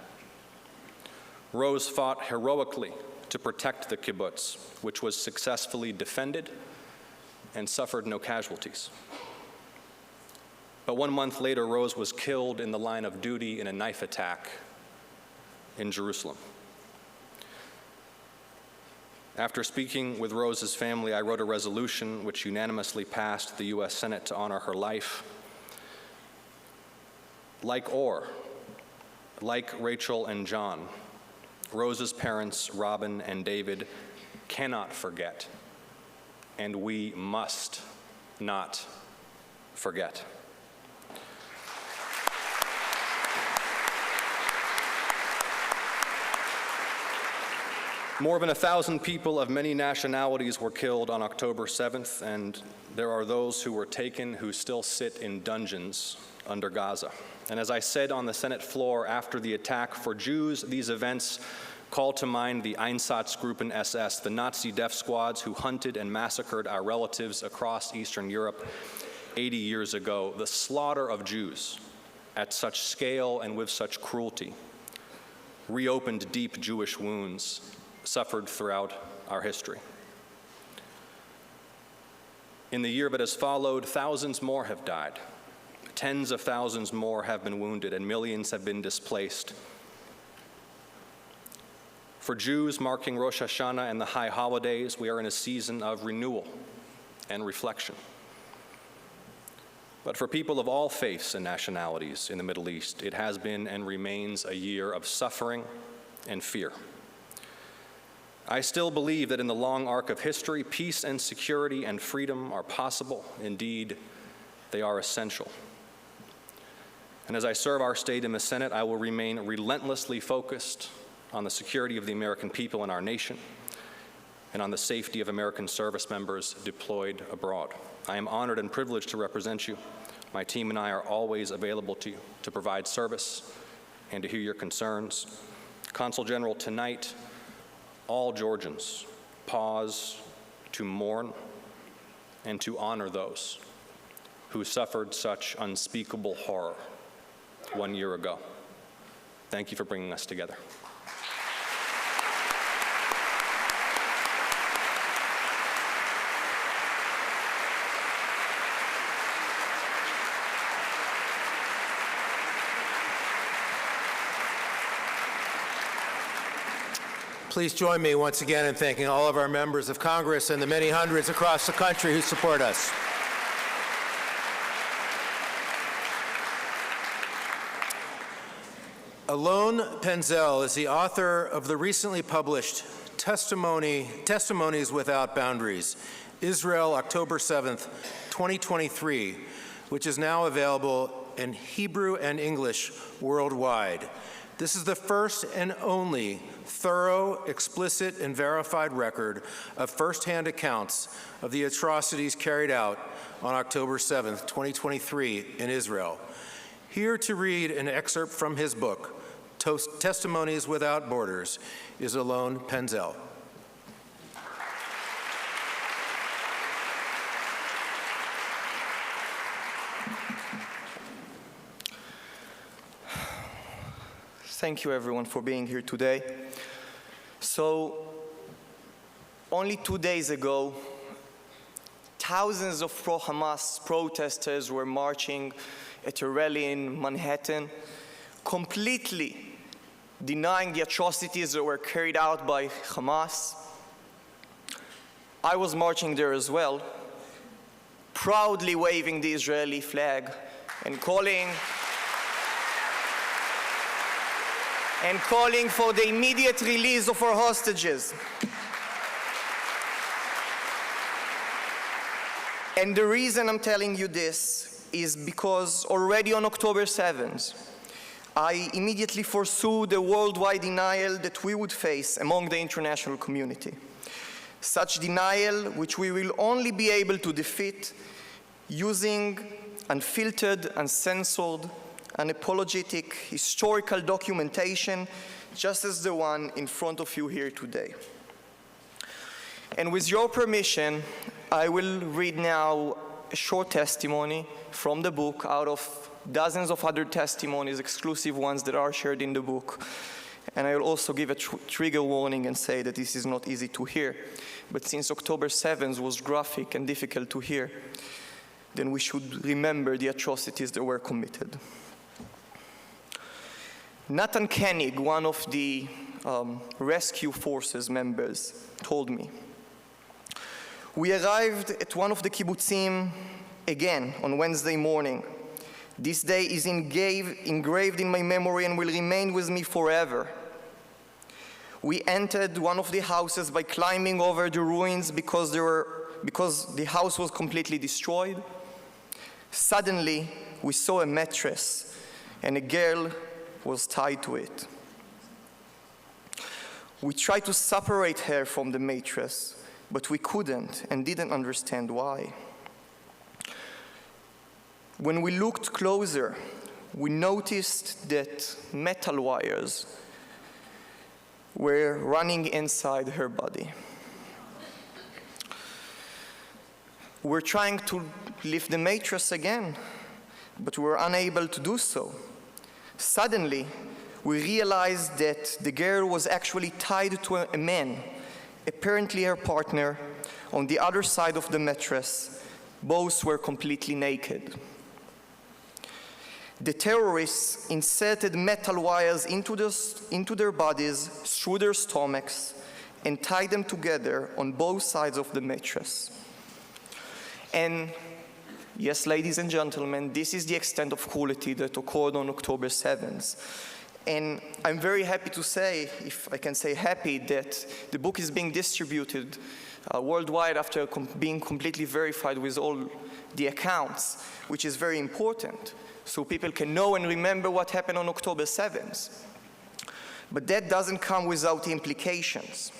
Rose fought heroically to protect the kibbutz, which was successfully defended and suffered no casualties. But 1 month later, Rose was killed in the line of duty in a knife attack in Jerusalem. After speaking with Rose's family, I wrote a resolution which unanimously passed the U.S. Senate to honor her life. Like Orr, like Rachel and John, Rose's parents, Robin and David, cannot forget, and we must not forget. More than 1,000 people of many nationalities were killed on October 7th, and there are those who were taken who still sit in dungeons under Gaza. And as I said on the Senate floor after the attack, for Jews, these events call to mind the Einsatzgruppen SS, the Nazi death squads who hunted and massacred our relatives across Eastern Europe 80 years ago. The slaughter of Jews at such scale and with such cruelty reopened deep Jewish wounds suffered throughout our history. In the year that has followed, thousands more have died. Tens of thousands more have been wounded, and millions have been displaced. For Jews marking Rosh Hashanah and the high holidays, we are in a season of renewal and reflection. But for people of all faiths and nationalities in the Middle East, it has been and remains a year of suffering and fear. I still believe that in the long arc of history, peace and security and freedom are possible. Indeed, they are essential. And as I serve our state in the Senate, I will remain relentlessly focused on the security of the American people and our nation, and on the safety of American service members deployed abroad. I am honored and privileged to represent you. My team and I are always available to you to provide service and to hear your concerns. Consul General, tonight, all Georgians pause to mourn and to honor those who suffered such unspeakable horror 1 year ago. Thank you for bringing us together. Please join me once again in thanking all of our members of Congress and the many hundreds across the country who support us. Alon Penzel is the author of the recently published Testimonies Without Boundaries, Israel, October 7th, 2023, which is now available in Hebrew and English worldwide. This is the first and only thorough, explicit, and verified record of firsthand accounts of the atrocities carried out on October 7th, 2023 in Israel. Here to read an excerpt from his book, Testimonies Without Borders, is Alon Penzel. Thank you, everyone, for being here today. So, only 2 days ago, thousands of pro-Hamas protesters were marching at a rally in Manhattan, completely denying the atrocities that were carried out by Hamas. I was marching there as well, proudly waving the Israeli flag and calling for the immediate release of our hostages. And the reason I'm telling you this is because already on October 7th, I immediately foresaw the worldwide denial that we would face among the international community. Such denial which we will only be able to defeat using unfiltered, uncensored, unapologetic historical documentation, just as the one in front of you here today. And with your permission, I will read now a short testimony from the book out of dozens of other testimonies, exclusive ones that are shared in the book. And I will also give a trigger warning and say that this is not easy to hear. But since October 7th was graphic and difficult to hear, then we should remember the atrocities that were committed. Nathan Koenig, one of the rescue forces members, told me, "We arrived at one of the kibbutzim again on Wednesday morning. This day is engraved in my memory and will remain with me forever. We entered one of the houses by climbing over the ruins because the house was completely destroyed. Suddenly, we saw a mattress and a girl was tied to it. We tried to separate her from the mattress, but we couldn't and didn't understand why. When we looked closer, we noticed that metal wires were running inside her body. We're trying to lift the mattress again, but we were unable to do so. Suddenly, we realized that the girl was actually tied to a man, apparently her partner, on the other side of the mattress. Both were completely naked. The terrorists inserted metal wires into their bodies, through their stomachs, and tied them together on both sides of the mattress. And yes, ladies and gentlemen, this is the extent of cruelty that occurred on October 7th. And I'm very happy to say, if I can say happy, that the book is being distributed worldwide after being completely verified with all the accounts, which is very important, so people can know and remember what happened on October 7th. But that doesn't come without implications.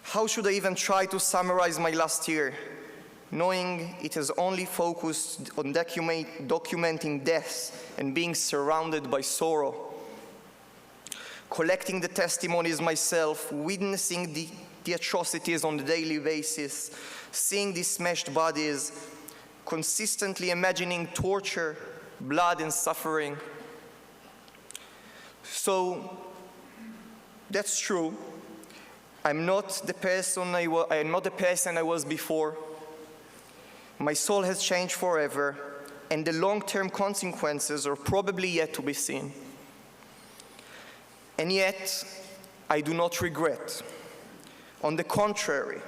How should I even try to summarize my last year, knowing it has only focused on documenting deaths and being surrounded by sorrow? Collecting the testimonies myself, witnessing the atrocities on a daily basis, seeing these smashed bodies, consistently imagining torture, blood, and suffering. So, that's true. I'm not the person I was before. My soul has changed forever, and the long-term consequences are probably yet to be seen. And yet, I do not regret. On the contrary,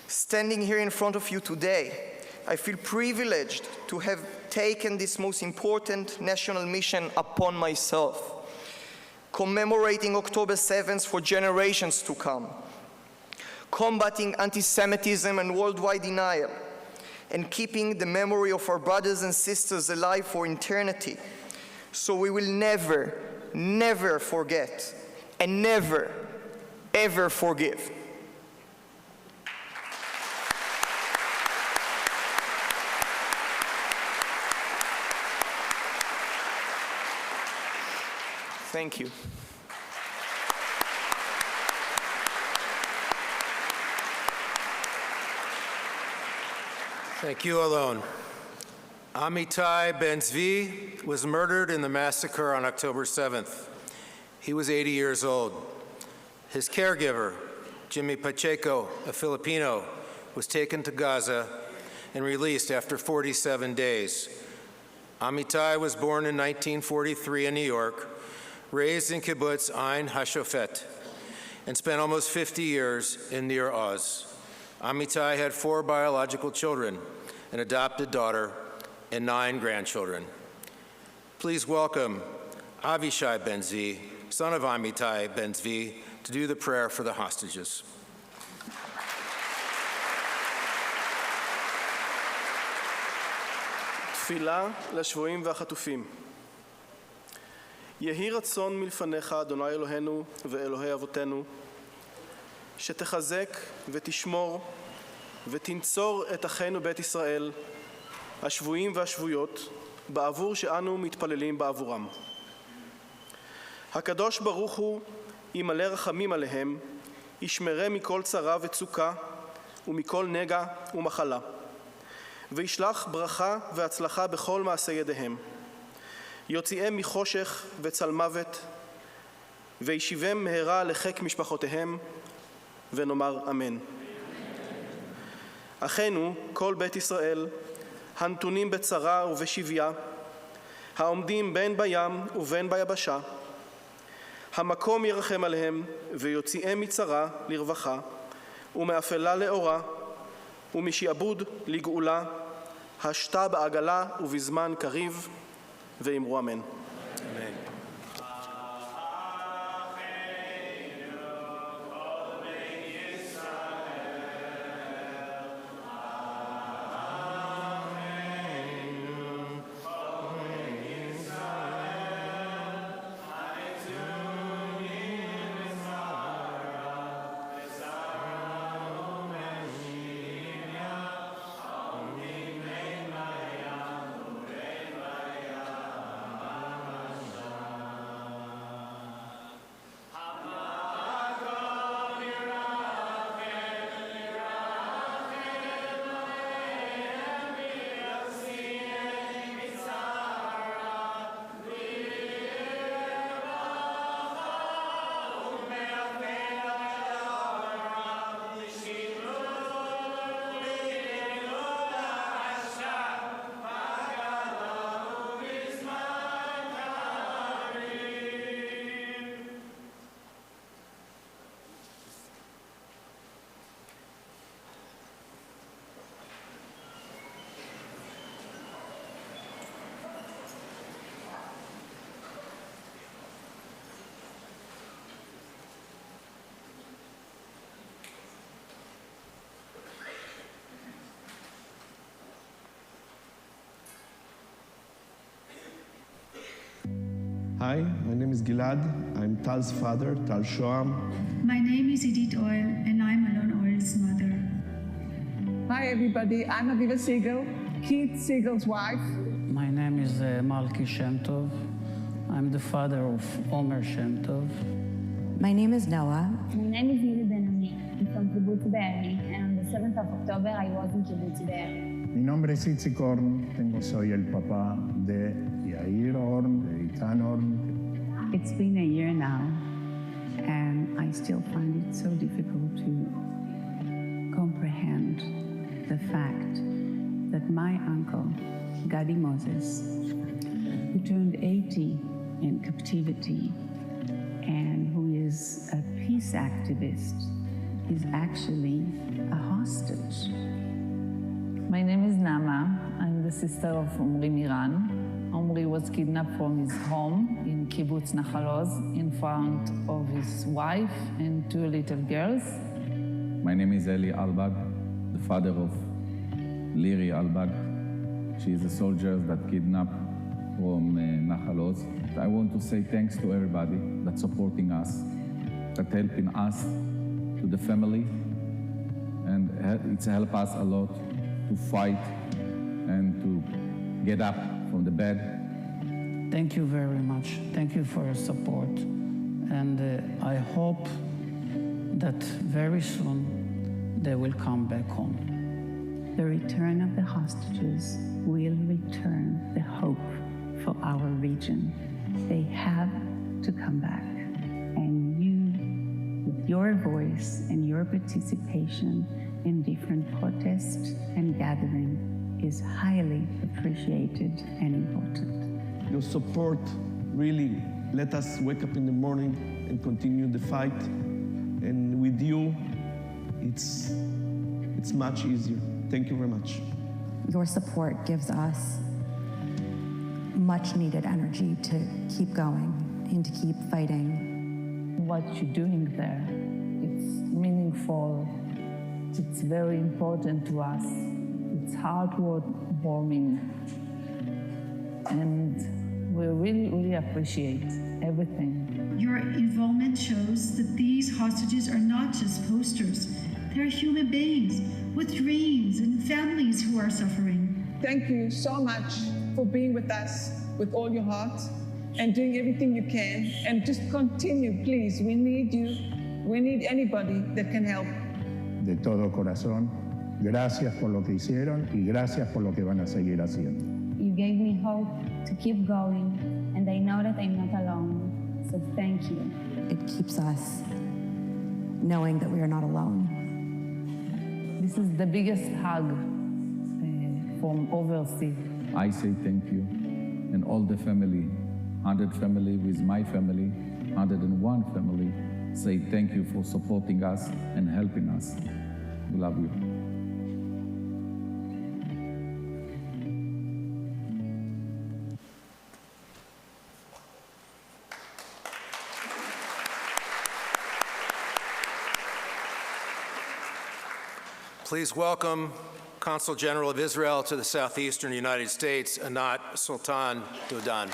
standing here in front of you today, I feel privileged to have taken this most important national mission upon myself, commemorating October 7th for generations to come, combating anti-Semitism and worldwide denial, and keeping the memory of our brothers and sisters alive for eternity, so we will never, never forget, and never, ever forgive. Thank you. Thank you, Alon. Amitai Ben-Zvi was murdered in the massacre on October 7th. He was 80 years old. His caregiver, Jimmy Pacheco, a Filipino, was taken to Gaza and released after 47 days. Amitai was born in 1943 in New York, raised in kibbutz Ein HaShofet, and spent almost 50 years in Nir Oz. Amitai had 4 biological children, an adopted daughter, and 9 grandchildren. Please welcome Avishai Ben-Zvi, son of Amitai Ben-Zvi, to do the prayer for the hostages. תפילה לשבויים והחטופים. יהי רצון מלפניך, אדוני אלוהינו ואלוהי אבותינו, שתחזק ותשמור ותנצור את אחינו בית ישראל, השבויים והשבויות, בעבור שאנו מתפללים בעבורם. הקדוש ברוך הוא, ימלא רחמים עליהם, ישמרם מכל צרה וצוקה ומכל נגע ומחלה, וישלח ברכה והצלחה בכל מעשי ידיהם, יוציאם מחושך וצל מוות, וישיבם מהרה לחיק משפחותיהם, ונאמר אמן. אחינו, כל בית ישראל, הנתונים בצרה ובשביה, העומדים בין בים ובין ביבשה, המקום ירחם עליהם ויוציאם מצרה לרווחה, ומאפלה לאורה, ומשעבוד לגאולה, השתה בעגלה ובזמן קריב, ואמרו אמן. Amen. Hi, my name is Gilad. I'm Tal's father, Tal Shoam. My name is Edith Oil, and I'm Alon Oil's mother. Hi, everybody. I'm Aviva Siegel, Keith Siegel's wife. My name is Malki Shem Tov. I'm the father of Omer Shem Tov. My name is Noah. My name is Yili Ben-Ami. I'm from Kibbutz Be'eri, and on the 7th of October, I was in Kibbutz Be'eri. Mi nombre es Itzik Horn. Soy el papá de Yair Horn, de Itan Horn. It's been a year now, and I still find it so difficult to comprehend the fact that my uncle, Gadi Moses, who turned 80 in captivity and who is a peace activist, is actually a hostage. My name is Nama. I'm the sister of Omri Miran. Omri was kidnapped from his home in Kibbutz Nahal Oz in front of his wife and two little girls. My name is Eli Albag, the father of Liri Albag. She is a soldier that kidnapped from Nahal Oz. I want to say thanks to everybody that's supporting us, that helping us, to the family, and it's helped us a lot to fight and to get up from the bed. Thank you very much. Thank you for your support. And I hope that very soon they will come back home. The return of the hostages will return the hope for our region. They have to come back. And you, with your voice and your participation in different protests and gatherings, is highly appreciated and important. Your support really let us wake up in the morning and continue the fight. And with you, it's much easier. Thank you very much. Your support gives us much needed energy to keep going and to keep fighting. What you're doing there, it's meaningful. It's very important to us. It's heartwarming. And we really, really appreciate everything. Your involvement shows that these hostages are not just posters. They're human beings with dreams and families who are suffering. Thank you so much for being with us with all your heart and doing everything you can. And just continue, please. We need you. We need anybody that can help. De todo corazón, gracias por lo que hicieron y gracias por lo que van a seguir haciendo. You gave me hope to keep going, and I know that I'm not alone. So thank you. It keeps us knowing that we are not alone. this is the biggest hug from overseas. I say thank you, and all the family, 100 family with my family, 101 family, say thank you for supporting us and helping us. We love you. Please welcome Consul General of Israel to the Southeastern United States, Anat Sultan Doudan.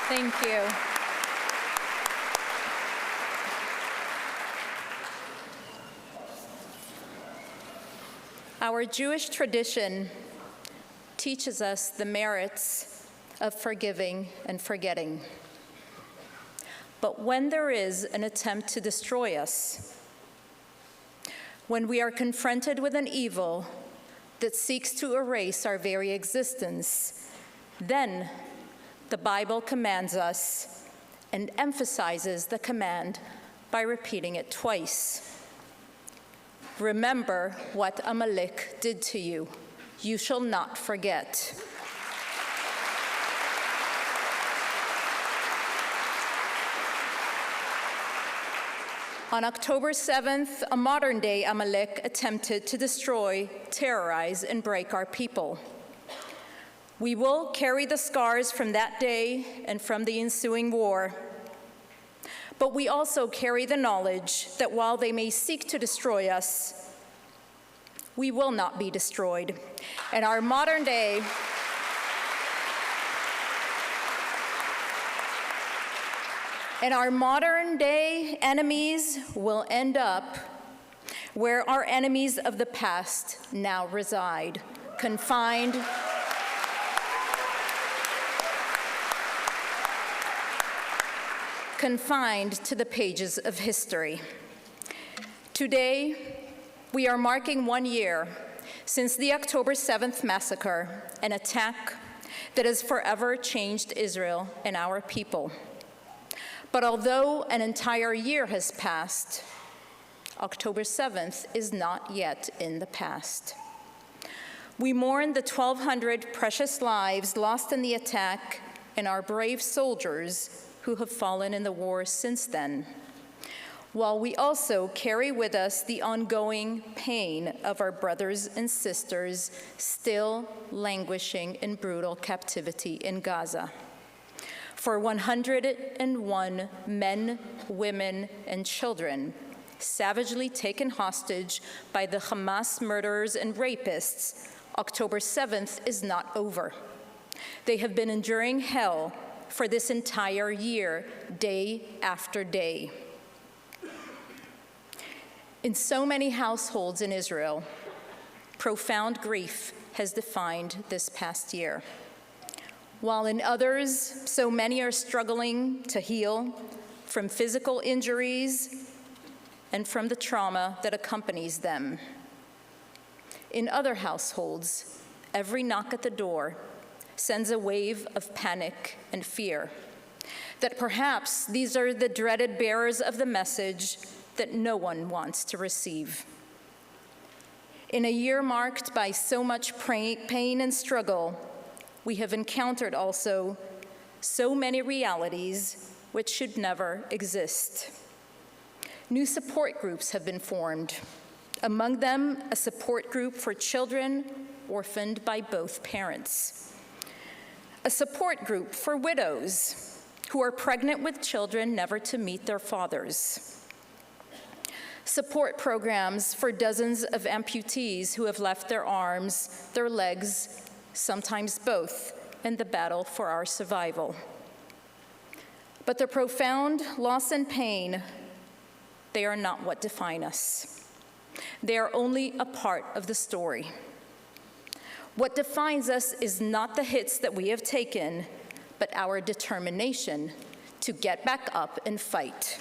Thank you. Our Jewish tradition teaches us the merits of forgiving and forgetting. But when there is an attempt to destroy us, when we are confronted with an evil that seeks to erase our very existence, then the Bible commands us and emphasizes the command by repeating it twice. Remember what Amalek did to you. You shall not forget. On October 7th, a modern-day Amalek attempted to destroy, terrorize, and break our people. We will carry the scars from that day and from the ensuing war. But we also carry the knowledge that while they may seek to destroy us, we will not be destroyed. And our modern day enemies will end up where our enemies of the past now reside, confined to the pages of history. Today, we are marking 1 year since the October 7th massacre, an attack that has forever changed Israel and our people. But although an entire year has passed, October 7th is not yet in the past. We mourn the 1,200 precious lives lost in the attack and our brave soldiers who have fallen in the war since then, while we also carry with us the ongoing pain of our brothers and sisters still languishing in brutal captivity in Gaza. For 101 men, women, and children savagely taken hostage by the Hamas murderers and rapists, October 7th is not over. They have been enduring hell for this entire year, day after day. In so many households in Israel, profound grief has defined this past year. While in others, so many are struggling to heal from physical injuries and from the trauma that accompanies them. In other households, every knock at the door sends a wave of panic and fear that perhaps these are the dreaded bearers of the message that no one wants to receive. In a year marked by so much pain and struggle, we have encountered also so many realities which should never exist. New support groups have been formed, among them a support group for children orphaned by both parents, a support group for widows who are pregnant with children never to meet their fathers, support programs for dozens of amputees who have left their arms, their legs, sometimes both, in the battle for our survival. But the profound loss and pain, they are not what define us. They are only a part of the story. What defines us is not the hits that we have taken, but our determination to get back up and fight.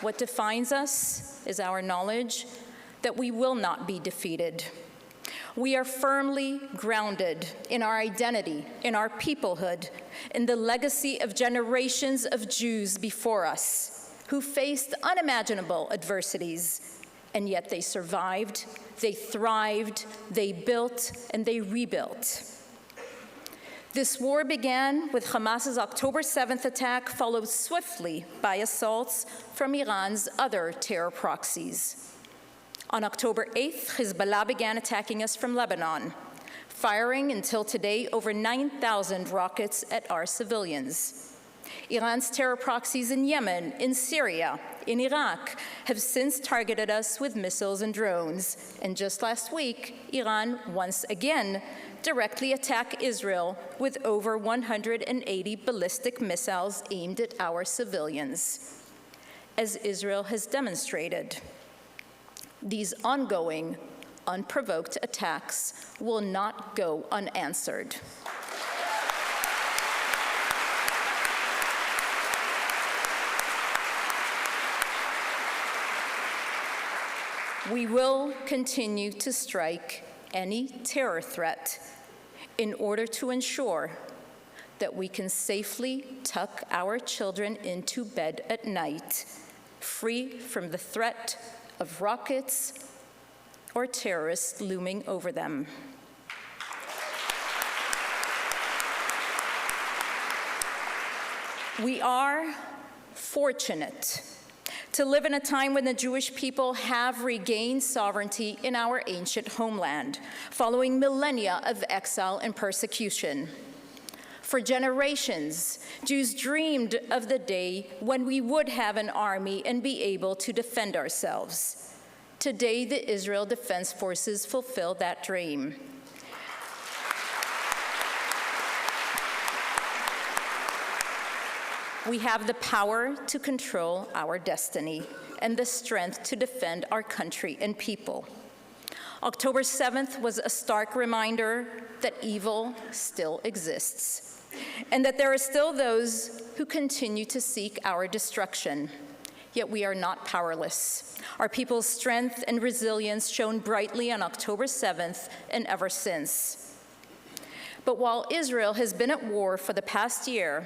What defines us is our knowledge that we will not be defeated. We are firmly grounded in our identity, in our peoplehood, in the legacy of generations of Jews before us who faced unimaginable adversities, and yet they survived, they thrived, they built, and they rebuilt. This war began with Hamas's October 7th attack, followed swiftly by assaults from Iran's other terror proxies. On October 8th, Hezbollah began attacking us from Lebanon, firing until today over 9,000 rockets at our civilians. Iran's terror proxies in Yemen, in Syria, in Iraq have since targeted us with missiles and drones. And just last week, Iran once again directly attacked Israel with over 180 ballistic missiles aimed at our civilians. As Israel has demonstrated, these ongoing, unprovoked attacks will not go unanswered. We will continue to strike any terror threat in order to ensure that we can safely tuck our children into bed at night, free from the threat of rockets or terrorists looming over them. We are fortunate to live in a time when the Jewish people have regained sovereignty in our ancient homeland, following millennia of exile and persecution. For generations, Jews dreamed of the day when we would have an army and be able to defend ourselves. Today, the Israel Defense Forces fulfill that dream. We have the power to control our destiny and the strength to defend our country and people. October 7th was a stark reminder that evil still exists, and that there are still those who continue to seek our destruction. Yet we are not powerless. Our people's strength and resilience shone brightly on October 7th and ever since. But while Israel has been at war for the past year,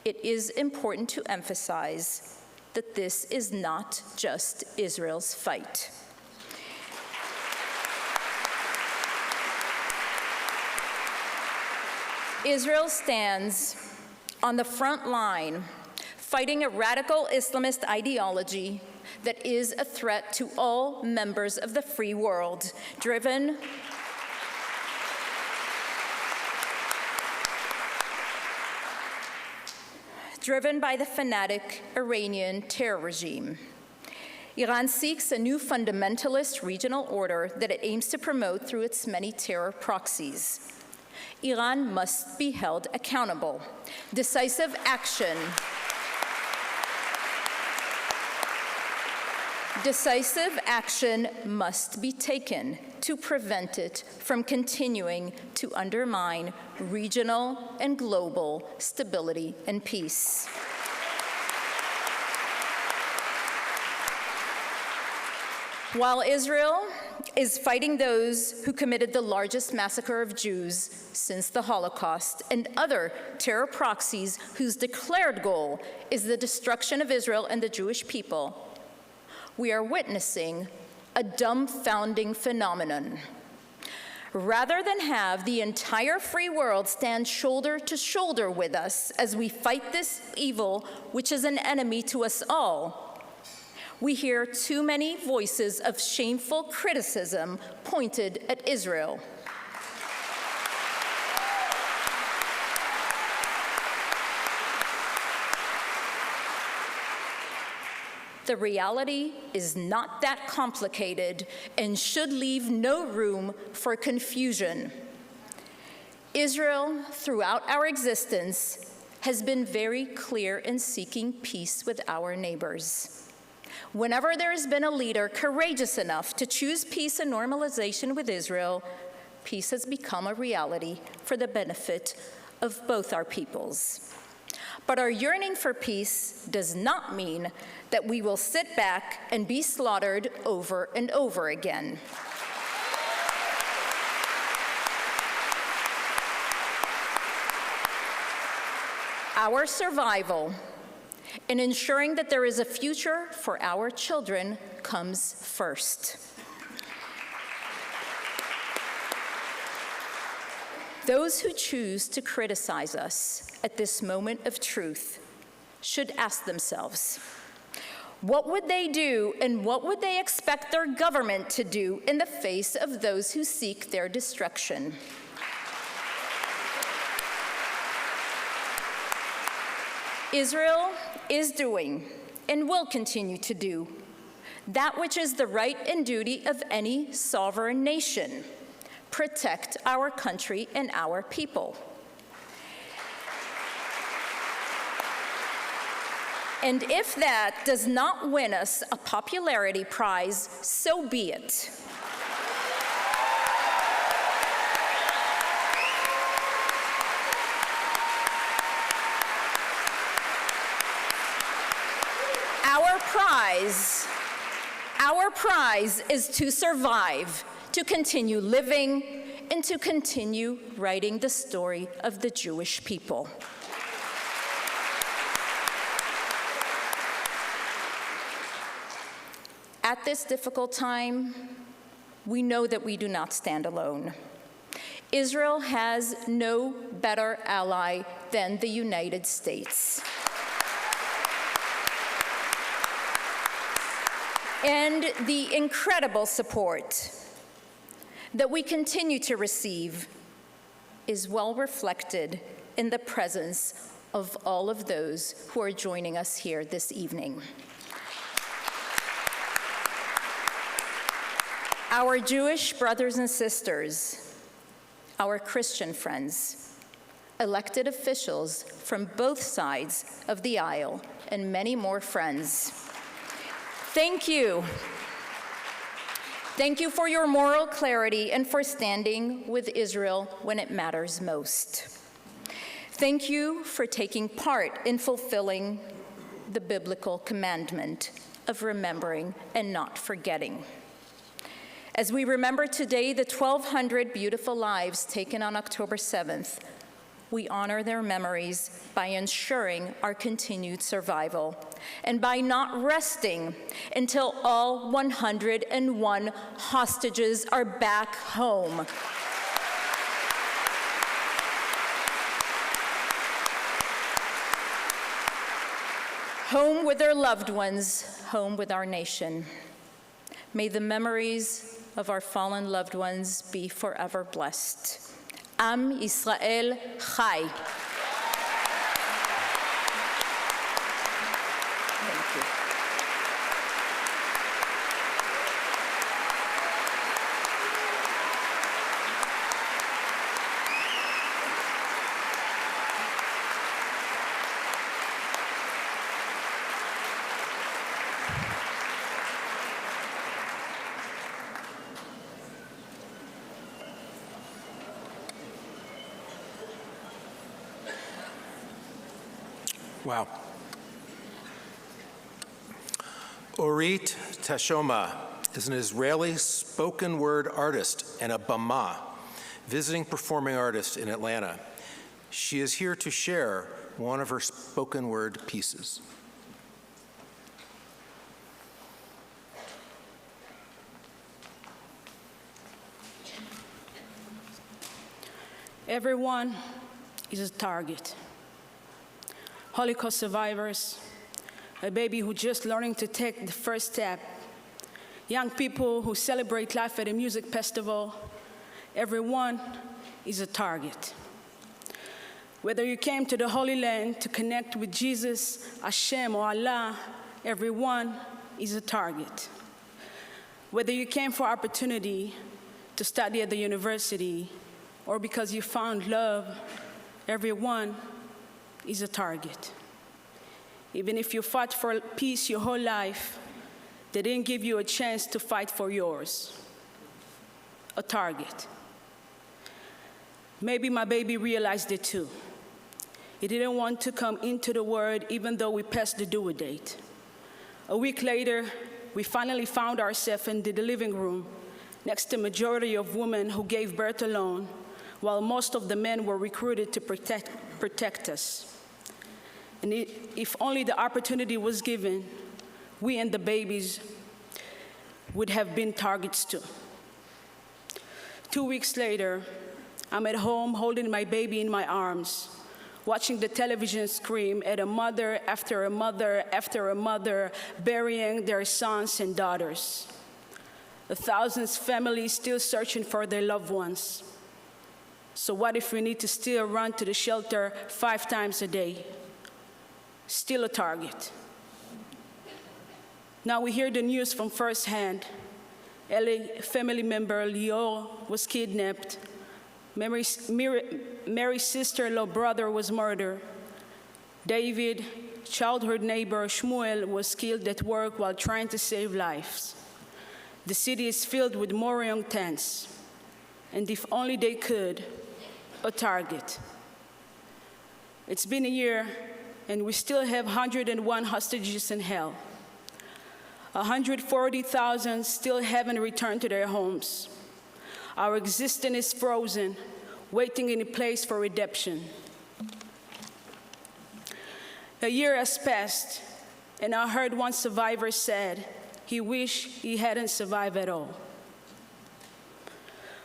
it is important to emphasize that this is not just Israel's fight. Israel stands on the front line, fighting a radical Islamist ideology that is a threat to all members of the free world, driven by the fanatic Iranian terror regime. Iran seeks a new fundamentalist regional order that it aims to promote through its many terror proxies. Iran must be held accountable. Decisive action must be taken to prevent it from continuing to undermine regional and global stability and peace. While Israel is fighting those who committed the largest massacre of Jews since the Holocaust and other terror proxies whose declared goal is the destruction of Israel and the Jewish people, we are witnessing a dumbfounding phenomenon. Rather than have the entire free world stand shoulder to shoulder with us as we fight this evil, which is an enemy to us all, we hear too many voices of shameful criticism pointed at Israel. The reality is not that complicated and should leave no room for confusion. Israel, throughout our existence, has been very clear in seeking peace with our neighbors. Whenever there has been a leader courageous enough to choose peace and normalization with Israel, peace has become a reality for the benefit of both our peoples. But our yearning for peace does not mean that we will sit back and be slaughtered over and over again. Our survival in ensuring that there is a future for our children comes first. Those who choose to criticize us at this moment of truth should ask themselves, what would they do and what would they expect their government to do in the face of those who seek their destruction? Israel is doing and will continue to do that which is the right and duty of any sovereign nation: protect our country and our people. And if that does not win us a popularity prize, so be it. Our prize is to survive, to continue living, and to continue writing the story of the Jewish people. At this difficult time, we know that we do not stand alone. Israel has no better ally than the United States. And the incredible support that we continue to receive is well reflected in the presence of all of those who are joining us here this evening. Our Jewish brothers and sisters, our Christian friends, elected officials from both sides of the aisle, and many more friends. Thank you. Thank you for your moral clarity and for standing with Israel when it matters most. Thank you for taking part in fulfilling the biblical commandment of remembering and not forgetting. As we remember today the 1,200 beautiful lives taken on October 7th, we honor their memories by ensuring our continued survival and by not resting until all 101 hostages are back home. Home with their loved ones, home with our nation. May the memories of our fallen loved ones be forever blessed. Am Yisrael Chai. Thank you. Wow. Orit Tashoma is an Israeli spoken word artist and a bama, visiting performing artist in Atlanta. She is here to share one of her spoken word pieces. Everyone is a target. Holocaust survivors, a baby who just learning to take the first step, young people who celebrate life at a music festival, everyone is a target. Whether you came to the Holy Land to connect with Jesus, Hashem, or Allah, everyone is a target. Whether you came for opportunity to study at the university or because you found love, everyone is a target. Even if you fought for peace your whole life, they didn't give you a chance to fight for yours. A target. Maybe my baby realized it too. He didn't want to come into the world even though we passed the due date. A week later, we finally found ourselves in the living room next to the majority of women who gave birth alone, while most of the men were recruited to protect us. And if only the opportunity was given, we and the babies would have been targets too. 2 weeks later, I'm at home holding my baby in my arms, watching the television scream at a mother after a mother after a mother burying their sons and daughters. Thousands of families still searching for their loved ones. So what if we need to still run to the shelter 5 times a day? Still a target. Now we hear the news from firsthand. LA family member Leo was kidnapped. Mary's sister-in-law brother was murdered. David, childhood neighbor Shmuel, was killed at work while trying to save lives. The city is filled with mourning tents, and if only they could, a target. It's been a year, and we still have 101 hostages in hell. 140,000 still haven't returned to their homes. Our existence is frozen, waiting in a place for redemption. A year has passed, and I heard one survivor said he wished he hadn't survived at all.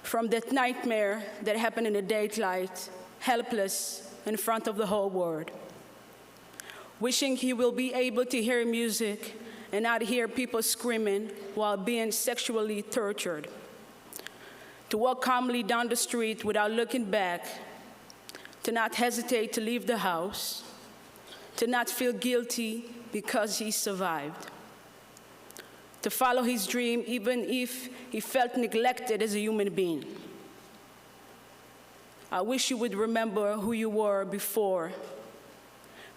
From that nightmare that happened in the daylight, helpless in front of the whole world. Wishing he will be able to hear music and not hear people screaming while being sexually tortured. To walk calmly down the street without looking back, to not hesitate to leave the house, to not feel guilty because he survived, to follow his dream even if he felt neglected as a human being. I wish you would remember who you were before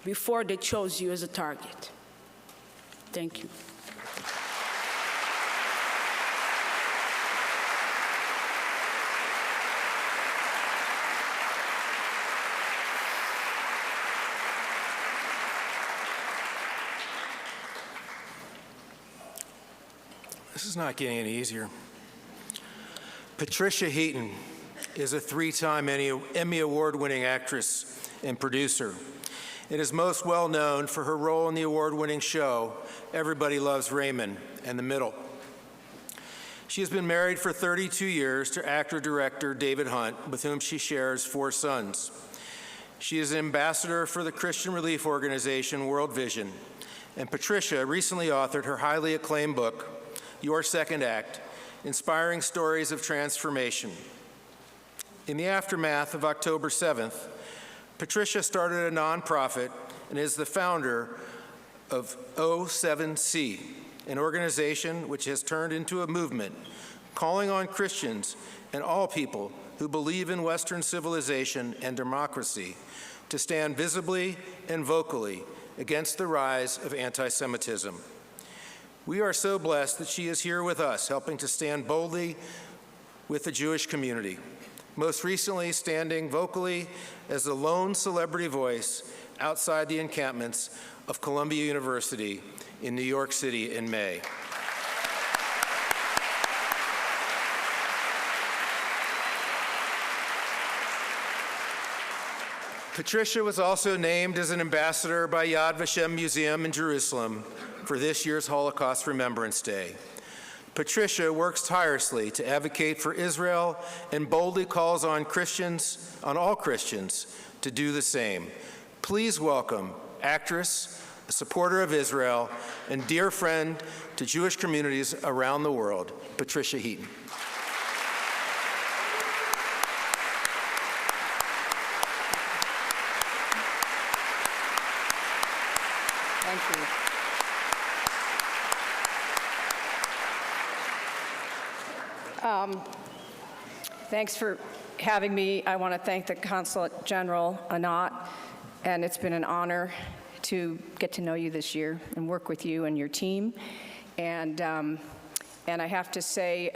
they chose you as a target. Thank you. This is not getting any easier. Patricia Heaton is a 3-time Emmy Award-winning actress and producer, and is most well known for her role in the award-winning show Everybody Loves Raymond and The Middle. She has been married for 32 years to actor-director David Hunt, with whom she shares 4 sons. She is an ambassador for the Christian relief organization World Vision, and Patricia recently authored her highly acclaimed book, Your Second Act, Inspiring Stories of Transformation. In the aftermath of October 7th, Patricia started a nonprofit and is the founder of O7C, an organization which has turned into a movement calling on Christians and all people who believe in Western civilization and democracy to stand visibly and vocally against the rise of anti-Semitism. We are so blessed that she is here with us, helping to stand boldly with the Jewish community, most recently standing vocally as the lone celebrity voice outside the encampments of Columbia University in New York City in May. Patricia was also named as an ambassador by Yad Vashem Museum in Jerusalem for this year's Holocaust Remembrance Day. Patricia works tirelessly to advocate for Israel and boldly calls on Christians, on all Christians, to do the same. Please welcome actress, a supporter of Israel, and dear friend to Jewish communities around the world, Patricia Heaton. Thank you. Thanks for having me. I want to thank the Consulate General, Anat, and it's been an honor to get to know you this year and work with you and your team. And And I have to say,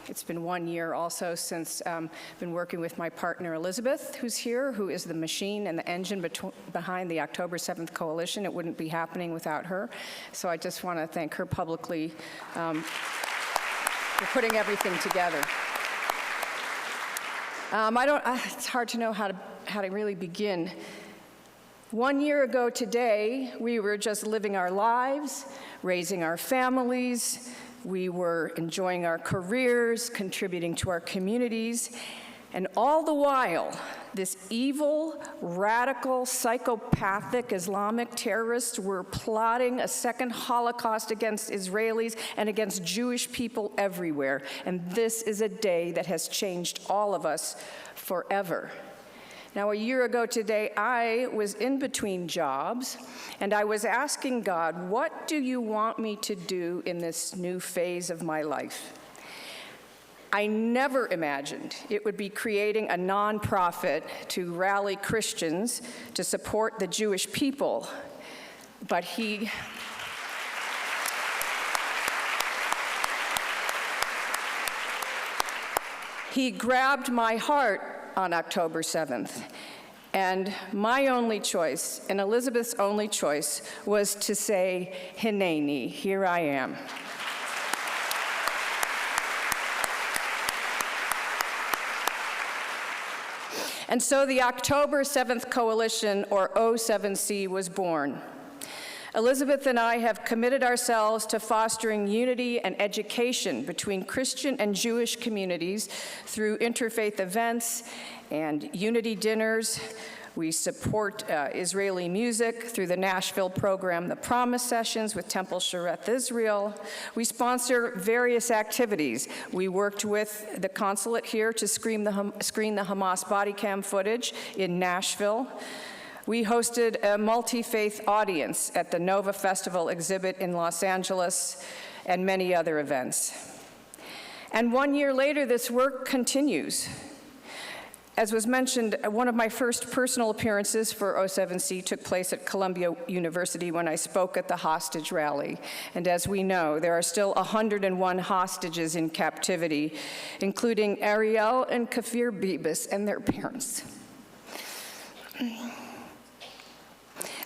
it's been 1 year also since I've been working with my partner Elizabeth, who's here, who is the machine and the engine behind the October 7th Coalition. It wouldn't be happening without her. So I just want to thank her publicly for putting everything together. It's hard to know how to really begin. 1 year ago today, we were just living our lives, raising our families. We were enjoying our careers, contributing to our communities, and all the while, this evil, radical, psychopathic Islamic terrorists were plotting a second Holocaust against Israelis and against Jewish people everywhere. And this is a day that has changed all of us forever. Now, a year ago today, I was in between jobs, and I was asking God, what do you want me to do in this new phase of my life? I never imagined it would be creating a nonprofit to rally Christians to support the Jewish people, but He grabbed my heart on October 7th. And my only choice, and Elizabeth's only choice, was to say, Hineni, here I am. And so the October 7th Coalition, or O7C, was born. Elizabeth and I have committed ourselves to fostering unity and education between Christian and Jewish communities through interfaith events and unity dinners. We support Israeli music through the Nashville program, the Promise Sessions with Temple Shereth Israel. We sponsor various activities. We worked with the consulate here to screen the Hamas body cam footage in Nashville. We hosted a multi-faith audience at the Nova Festival exhibit in Los Angeles and many other events. And 1 year later, this work continues. As was mentioned, one of my first personal appearances for O7C took place at Columbia University when I spoke at the hostage rally. And as we know, there are still 101 hostages in captivity, including Ariel and Kafir Bibas and their parents.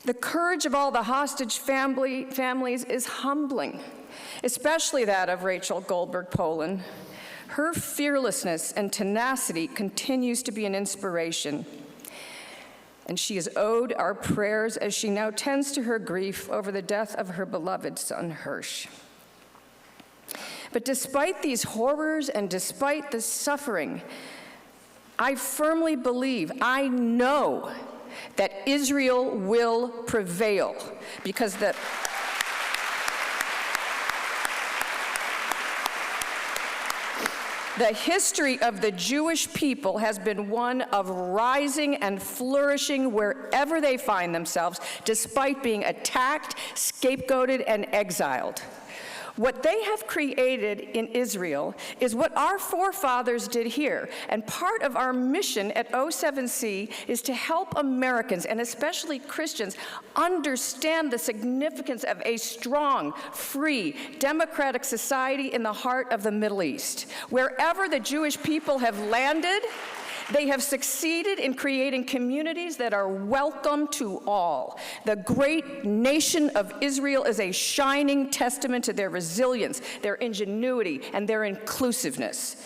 The courage of all the hostage families is humbling, especially that of Rachel Goldberg Poland. Her fearlessness and tenacity continues to be an inspiration, and she is owed our prayers as she now tends to her grief over the death of her beloved son, Hirsch. But despite these horrors and despite the suffering, I firmly believe, I know, that Israel will prevail, because the history of the Jewish people has been one of rising and flourishing wherever they find themselves, despite being attacked, scapegoated, and exiled. What they have created in Israel is what our forefathers did here. And part of our mission at O7C is to help Americans, and especially Christians, understand the significance of a strong, free, democratic society in the heart of the Middle East. Wherever the Jewish people have landed, they have succeeded in creating communities that are welcome to all. The great nation of Israel is a shining testament to their resilience, their ingenuity, and their inclusiveness.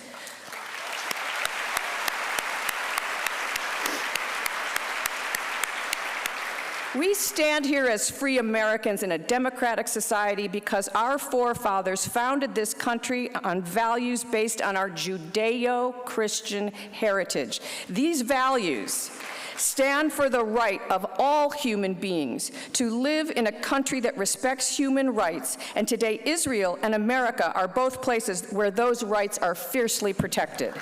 We stand here as free Americans in a democratic society because our forefathers founded this country on values based on our Judeo-Christian heritage. These values stand for the right of all human beings to live in a country that respects human rights, and today Israel and America are both places where those rights are fiercely protected.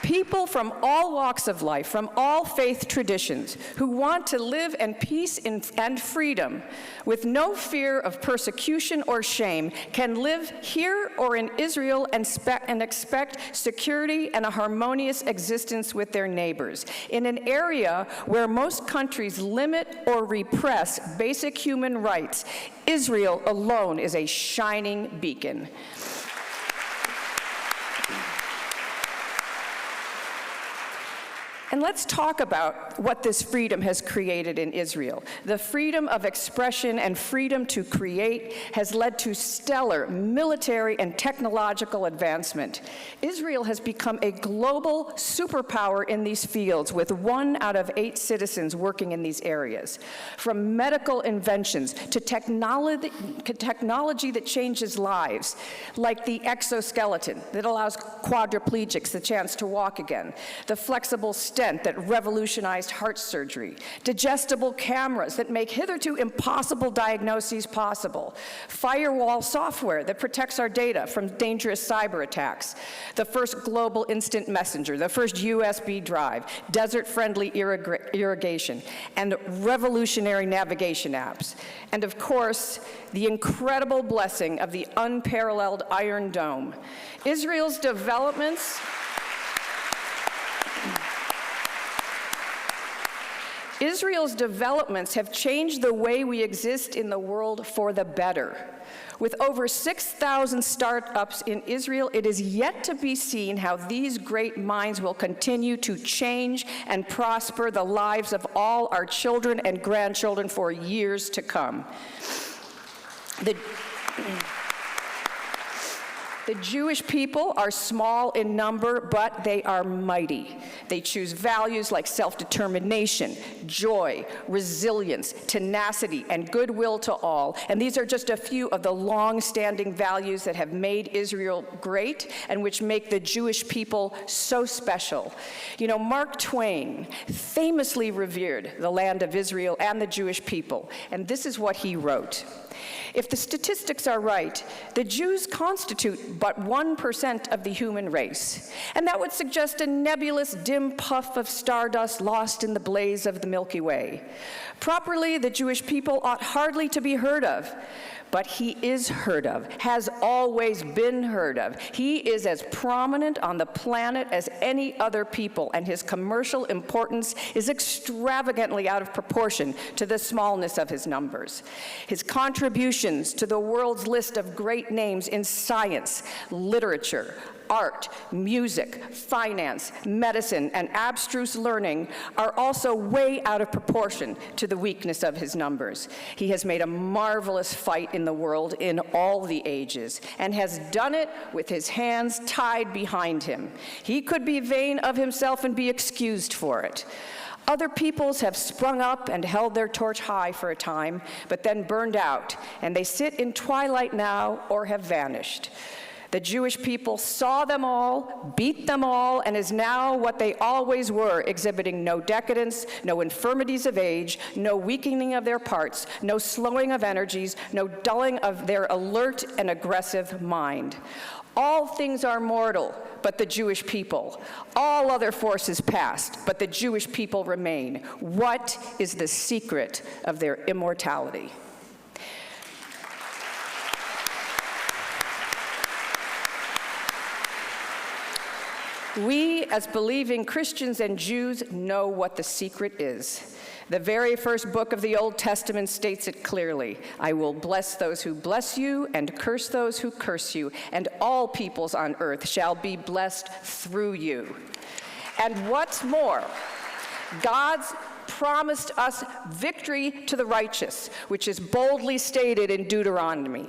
People from all walks of life, from all faith traditions, who want to live in peace and freedom with no fear of persecution or shame, can live here or in Israel and expect security and a harmonious existence with their neighbors. In an area where most countries limit or repress basic human rights, Israel alone is a shining beacon. And let's talk about what this freedom has created in Israel. The freedom of expression and freedom to create has led to stellar military and technological advancement. Israel has become a global superpower in these fields, with 1 out of 8 citizens working in these areas. From medical inventions to technology that changes lives, like the exoskeleton that allows quadriplegics the chance to walk again, the flexible stent that revolutionized heart surgery, digestible cameras that make hitherto impossible diagnoses possible, firewall software that protects our data from dangerous cyber attacks, the first global instant messenger, the first USB drive, desert-friendly irrigation, and revolutionary navigation apps. And of course, the incredible blessing of the unparalleled Iron Dome. Israel's developments have changed the way we exist in the world for the better. With over 6,000 startups in Israel, it is yet to be seen how these great minds will continue to change and prosper the lives of all our children and grandchildren for years to come. The Jewish people are small in number, but they are mighty. They choose values like self-determination, joy, resilience, tenacity, and goodwill to all. And these are just a few of the long-standing values that have made Israel great and which make the Jewish people so special. You know, Mark Twain famously revered the land of Israel and the Jewish people, and this is what he wrote. If the statistics are right, the Jews constitute but 1% of the human race, and that would suggest a nebulous, dim puff of stardust lost in the blaze of the Milky Way. Properly, the Jewish people ought hardly to be heard of, but he is heard of, has always been heard of. He is as prominent on the planet as any other people, and his commercial importance is extravagantly out of proportion to the smallness of his numbers. His contributions to the world's list of great names in science, literature, art, music, finance, medicine, and abstruse learning are also way out of proportion to the weakness of his numbers. He has made a marvelous fight in the world in all the ages, and has done it with his hands tied behind him. He could be vain of himself and be excused for it. Other peoples have sprung up and held their torch high for a time, but then burned out, and they sit in twilight now or have vanished. The Jewish people saw them all, beat them all, and is now what they always were, exhibiting no decadence, no infirmities of age, no weakening of their parts, no slowing of energies, no dulling of their alert and aggressive mind. All things are mortal, but the Jewish people. All other forces past, but the Jewish people remain. What is the secret of their immortality? We, as believing Christians and Jews, know what the secret is. The very first book of the Old Testament states it clearly. I will bless those who bless you and curse those who curse you, and all peoples on earth shall be blessed through you. And what's more, God's promised us victory to the righteous, which is boldly stated in Deuteronomy.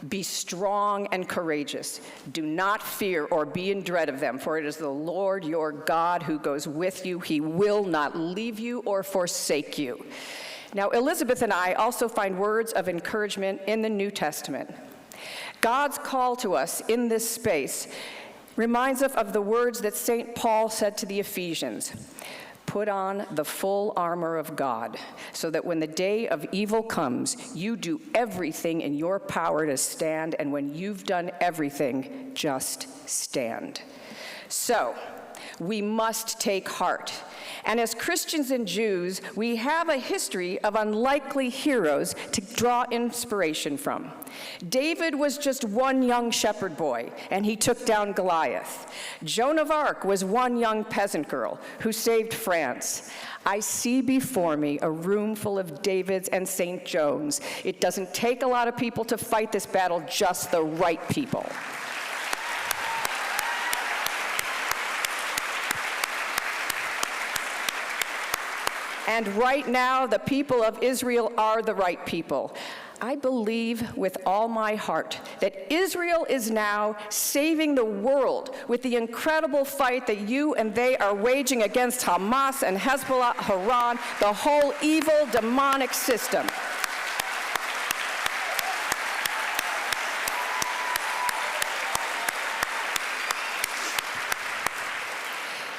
Be strong and courageous. Do not fear or be in dread of them, for it is the Lord your God who goes with you. He will not leave you or forsake you. Now, Elizabeth and I also find words of encouragement in the New Testament. God's call to us in this space reminds us of the words that St. Paul said to the Ephesians. Put on the full armor of God, so that when the day of evil comes, you do everything in your power to stand, and when you've done everything, just stand. So, We must take heart. And as Christians and Jews, we have a history of unlikely heroes to draw inspiration from. David was just one young shepherd boy, and he took down Goliath. Joan of Arc was one young peasant girl who saved France. I see before me a room full of Davids and St. Joans. It doesn't take a lot of people to fight this battle, just the right people. And right now, the people of Israel are the right people. I believe with all my heart that Israel is now saving the world with the incredible fight that you and they are waging against Hamas and Hezbollah, Iran, the whole evil, demonic system.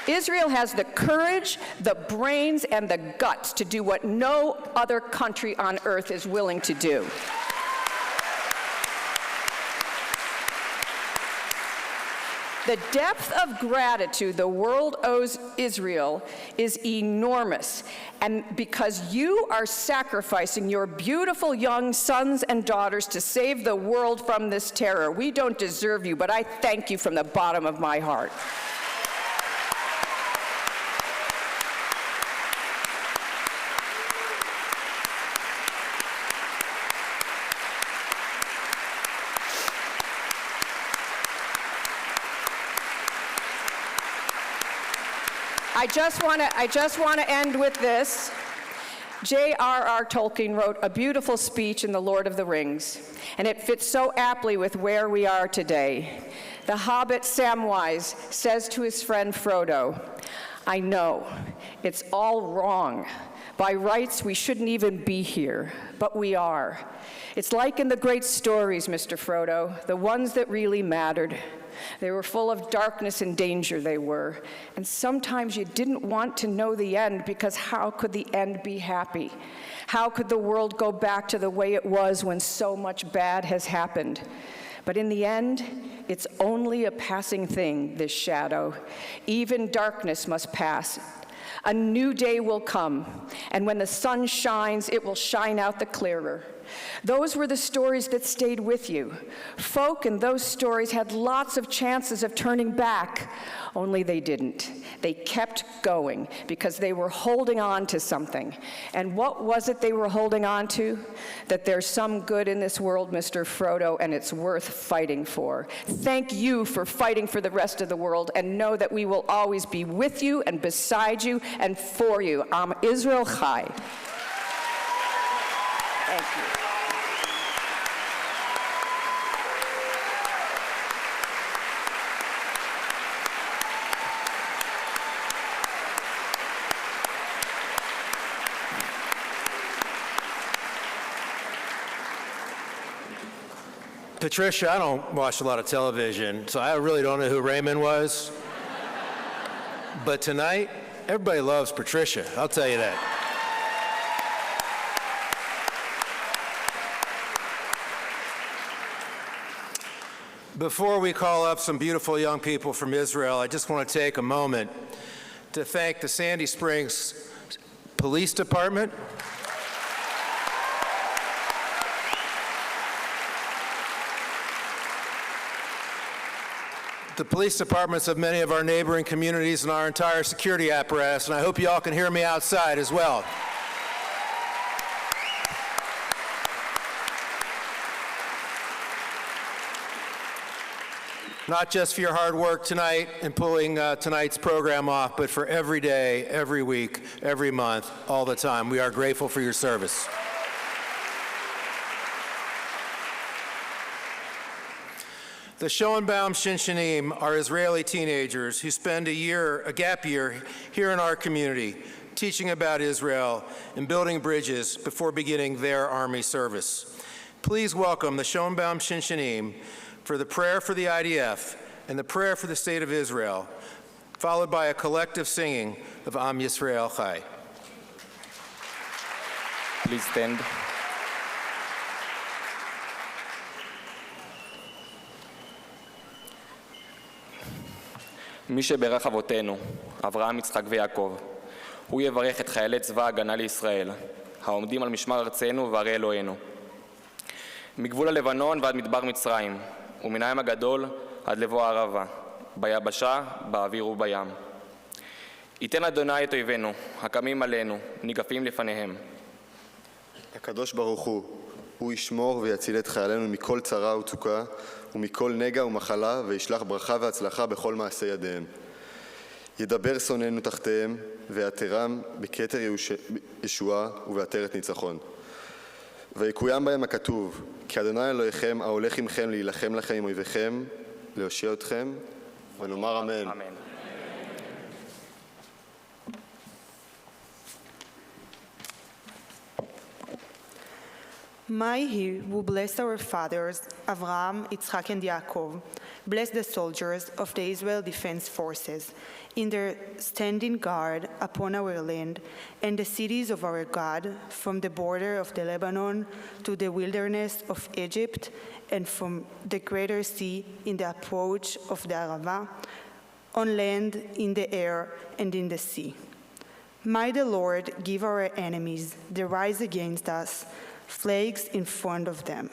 Israel has the courage, the brains, and the guts to do what no other country on earth is willing to do. The depth of gratitude the world owes Israel is enormous, and because you are sacrificing your beautiful young sons and daughters to save the world from this terror. We don't deserve you, but I thank you from the bottom of my heart. I just want to end with this. J.R.R. Tolkien wrote a beautiful speech in The Lord of the Rings, and it fits so aptly with where we are today. The hobbit Samwise says to his friend Frodo, "I know, it's all wrong. By rights, we shouldn't even be here, but we are. It's like in the great stories, Mr. Frodo, the ones that really mattered. They were full of darkness and danger, they were. And sometimes you didn't want to know the end, because how could the end be happy? How could the world go back to the way it was when so much bad has happened? But in the end, it's only a passing thing, this shadow. Even darkness must pass. A new day will come, and when the sun shines, it will shine out the clearer." Those were the stories that stayed with you. Folk in those stories had lots of chances of turning back, only they didn't. They kept going because they were holding on to something. And what was it they were holding on to? That there's some good in this world, Mr. Frodo, and it's worth fighting for. Thank you for fighting for the rest of the world, and know that we will always be with you and beside you and for you. Am Israel Chai. Thank you. Patricia, I don't watch a lot of television, so I really don't know who Raymond was. But tonight, everybody loves Patricia, I'll tell you that. Before we call up some beautiful young people from Israel, I just want to take a moment to thank the Sandy Springs Police Department, the police departments of many of our neighboring communities, and our entire security apparatus, and I hope you all can hear me outside as well. Not just for your hard work tonight in pulling tonight's program off, but for every day, every week, every month, all the time. We are grateful for your service. The Schoenbaum Shinshanim are Israeli teenagers who spend a gap year here in our community, teaching about Israel and building bridges before beginning their army service. Please welcome the Schoenbaum Shinshanim for the prayer for the IDF and the prayer for the state of Israel, followed by a collective singing of Am Yisrael Chai. Please stand. מי שברך אבותינו, אברהם, יצחק ויעקב, הוא יברך את חיילי צבא ההגנה לישראל, העומדים על משמר ארצנו וערי אלוהינו. מגבול הלבנון ועד מדבר מצרים, ומן הים הגדול עד לבוא הערבה, ביבשה, באוויר ובים. ייתן אדוני את אויבינו, הקמים עלינו, ניגפים לפניהם. הקדוש ברוך הוא ישמור ויציל את חיילינו מכל צרה וצוקה, ומכל נגע ומחלה, וישלח ברכה והצלחה בכל מעשי ידיהם. ידבר שונאינו תחתיהם, ויעטרם בכתר ישועה ובעטרת ניצחון. ויקוים בהם הכתוב, כי אדוני אלוהיכם ההולך עמכם להילחם לכם עם אויביכם, להושיע אתכם, ונאמר אמן. אמן. May He who bless our fathers, Avraham, Yitzchak, and Yaakov, bless the soldiers of the Israel Defense Forces in their standing guard upon our land and the cities of our God, from the border of the Lebanon to the wilderness of Egypt, and from the greater sea in the approach of the Arava, on land, in the air, and in the sea. May the Lord give our enemies the rise against us, flags in front of them.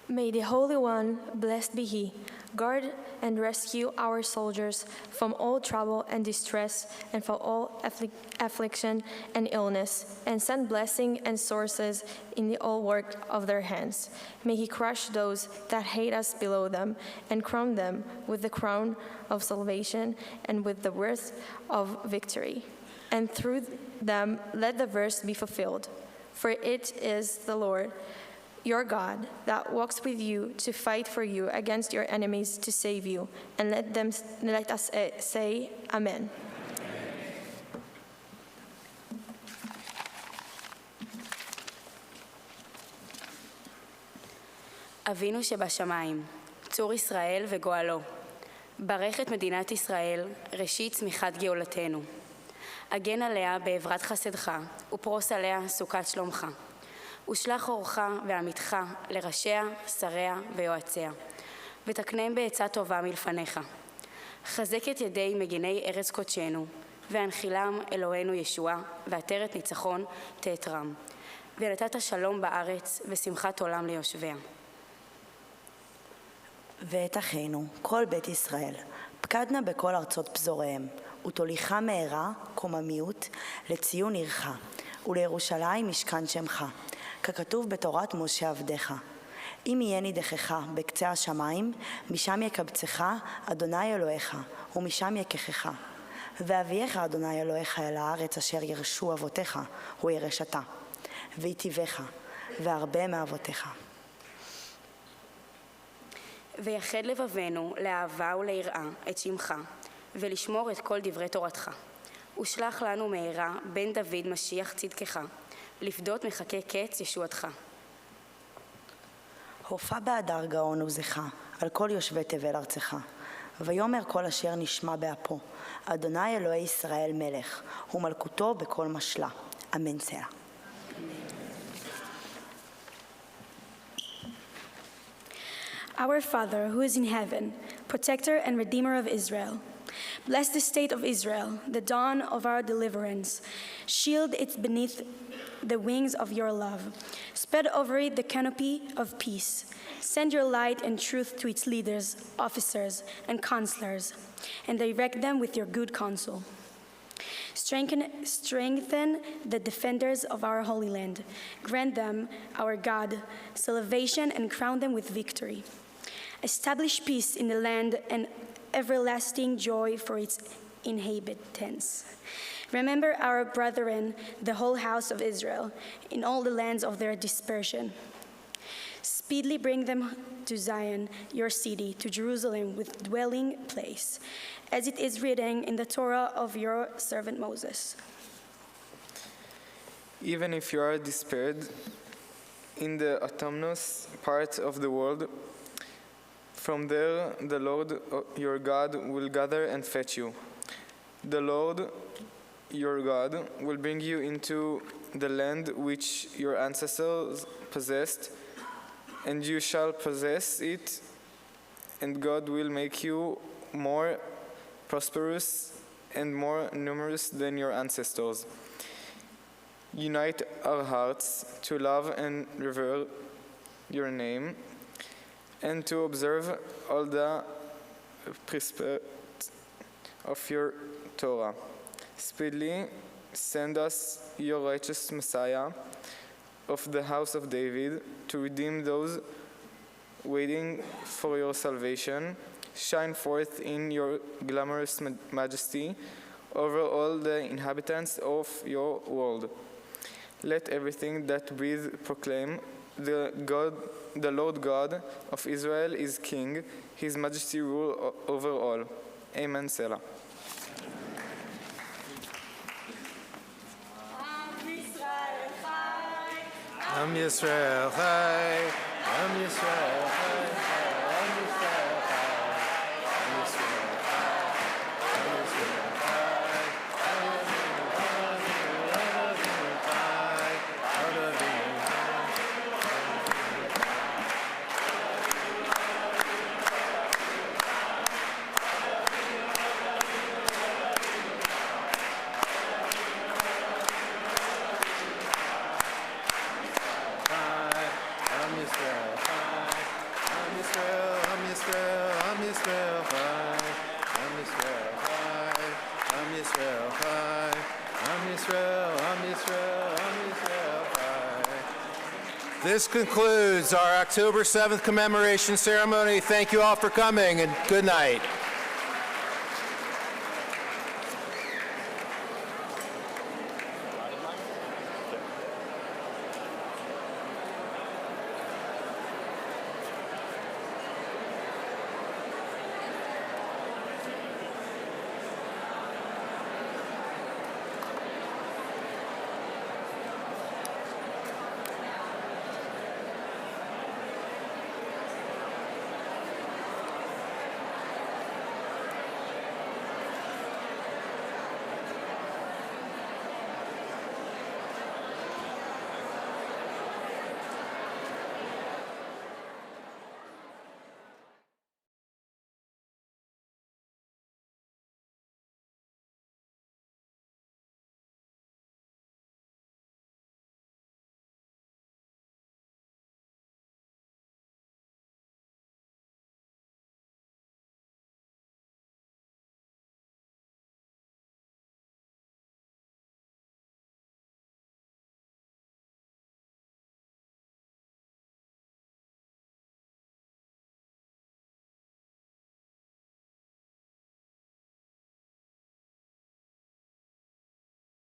May the Holy One, blessed be He, guard and rescue our soldiers from all trouble and distress and from all affliction and illness, and send blessing and sources in the all work of their hands. May He crush those that hate us below them, and crown them with the crown of salvation and with the wreath of victory. And through them let the verse be fulfilled. For it is the Lord, your God, that walks with you to fight for you against your enemies to save you. And let us say, Amen. אבינו שבשמיים, צור ישראל וגואלו, ברך את מדינת ישראל, ראשית צמיחת גאולתנו. הגן עליה בעברת חסדך, ופרוס עליה סוכת שלומך. ושלח אורך ועמיתך לראשיה, שריה ויועציה, ותקנם בעצה טובה מלפניך. חזק את ידי מגיני ארץ קודשנו, והנחילם אלוהינו ישועה, ועטרת ניצחון תעטרם. ונתת שלום בארץ, ושמחת עולם ליושביה. ואת אחינו, כל בית ישראל, פקדנה בכל ארצות פזוריהם, ותוליכה מהרה, קוממיות, לציון עירך, ולירושלים משכן שמך, ככתוב בתורת משה עבדך. אם יהיה נידחך בקצה השמיים, משם יקבצך אדוני אלוהיך, ומשם יקחך. ואביך אדוני אלוהיך אל הארץ אשר ירשו אבותיך, הוא ירשתה. ויטיבך, והרבה מאבותיך. ויחד לבבנו לאהבה וליראה את שמך, ולשמור את כל דברי תורתך. ושלח לנו מהרה בן דוד משיח צדקך, לפדות מחכה קץ ישועתך. הופע באדר גאון עוזך, על כל יושבי תבל ארצך. ויאמר כל אשר נשמע באפו, אדוני אלוהי ישראל מלך, ומלכותו בכל משלה. אמן סלע. Our Father, who is in heaven, protector and redeemer of Israel, bless the state of Israel, the dawn of our deliverance. Shield it beneath the wings of your love. Spread over it the canopy of peace. Send your light and truth to its leaders, officers, and counselors, and direct them with your good counsel. Strengthen the defenders of our holy land. Grant them, our God, salvation and crown them with victory. Establish peace in the land and everlasting joy for its inhabitants. Remember our brethren, the whole house of Israel, in all the lands of their dispersion. Speedily bring them to Zion, your city, to Jerusalem with dwelling place, as it is written in the Torah of your servant Moses. Even if you are despaired in the autonomous part of the world, from there the Lord your God will gather and fetch you. The Lord your God will bring you into the land which your ancestors possessed, and you shall possess it and God will make you more prosperous and more numerous than your ancestors. Unite our hearts to love and revere your name and to observe all the precepts of your Torah. Speedily send us your righteous Messiah of the house of David to redeem those waiting for your salvation. Shine forth in your glamorous majesty over all the inhabitants of your world. Let everything that breathes proclaim the Lord God of Israel is King. His majesty rule over all. Amen. Selah. Am Yisrael Chai, Am Yisrael Chai, Am Yisrael Chai, Am Yisrael Chai, Am Yisrael This concludes our October 7th commemoration ceremony. Thank you all for coming, and good night.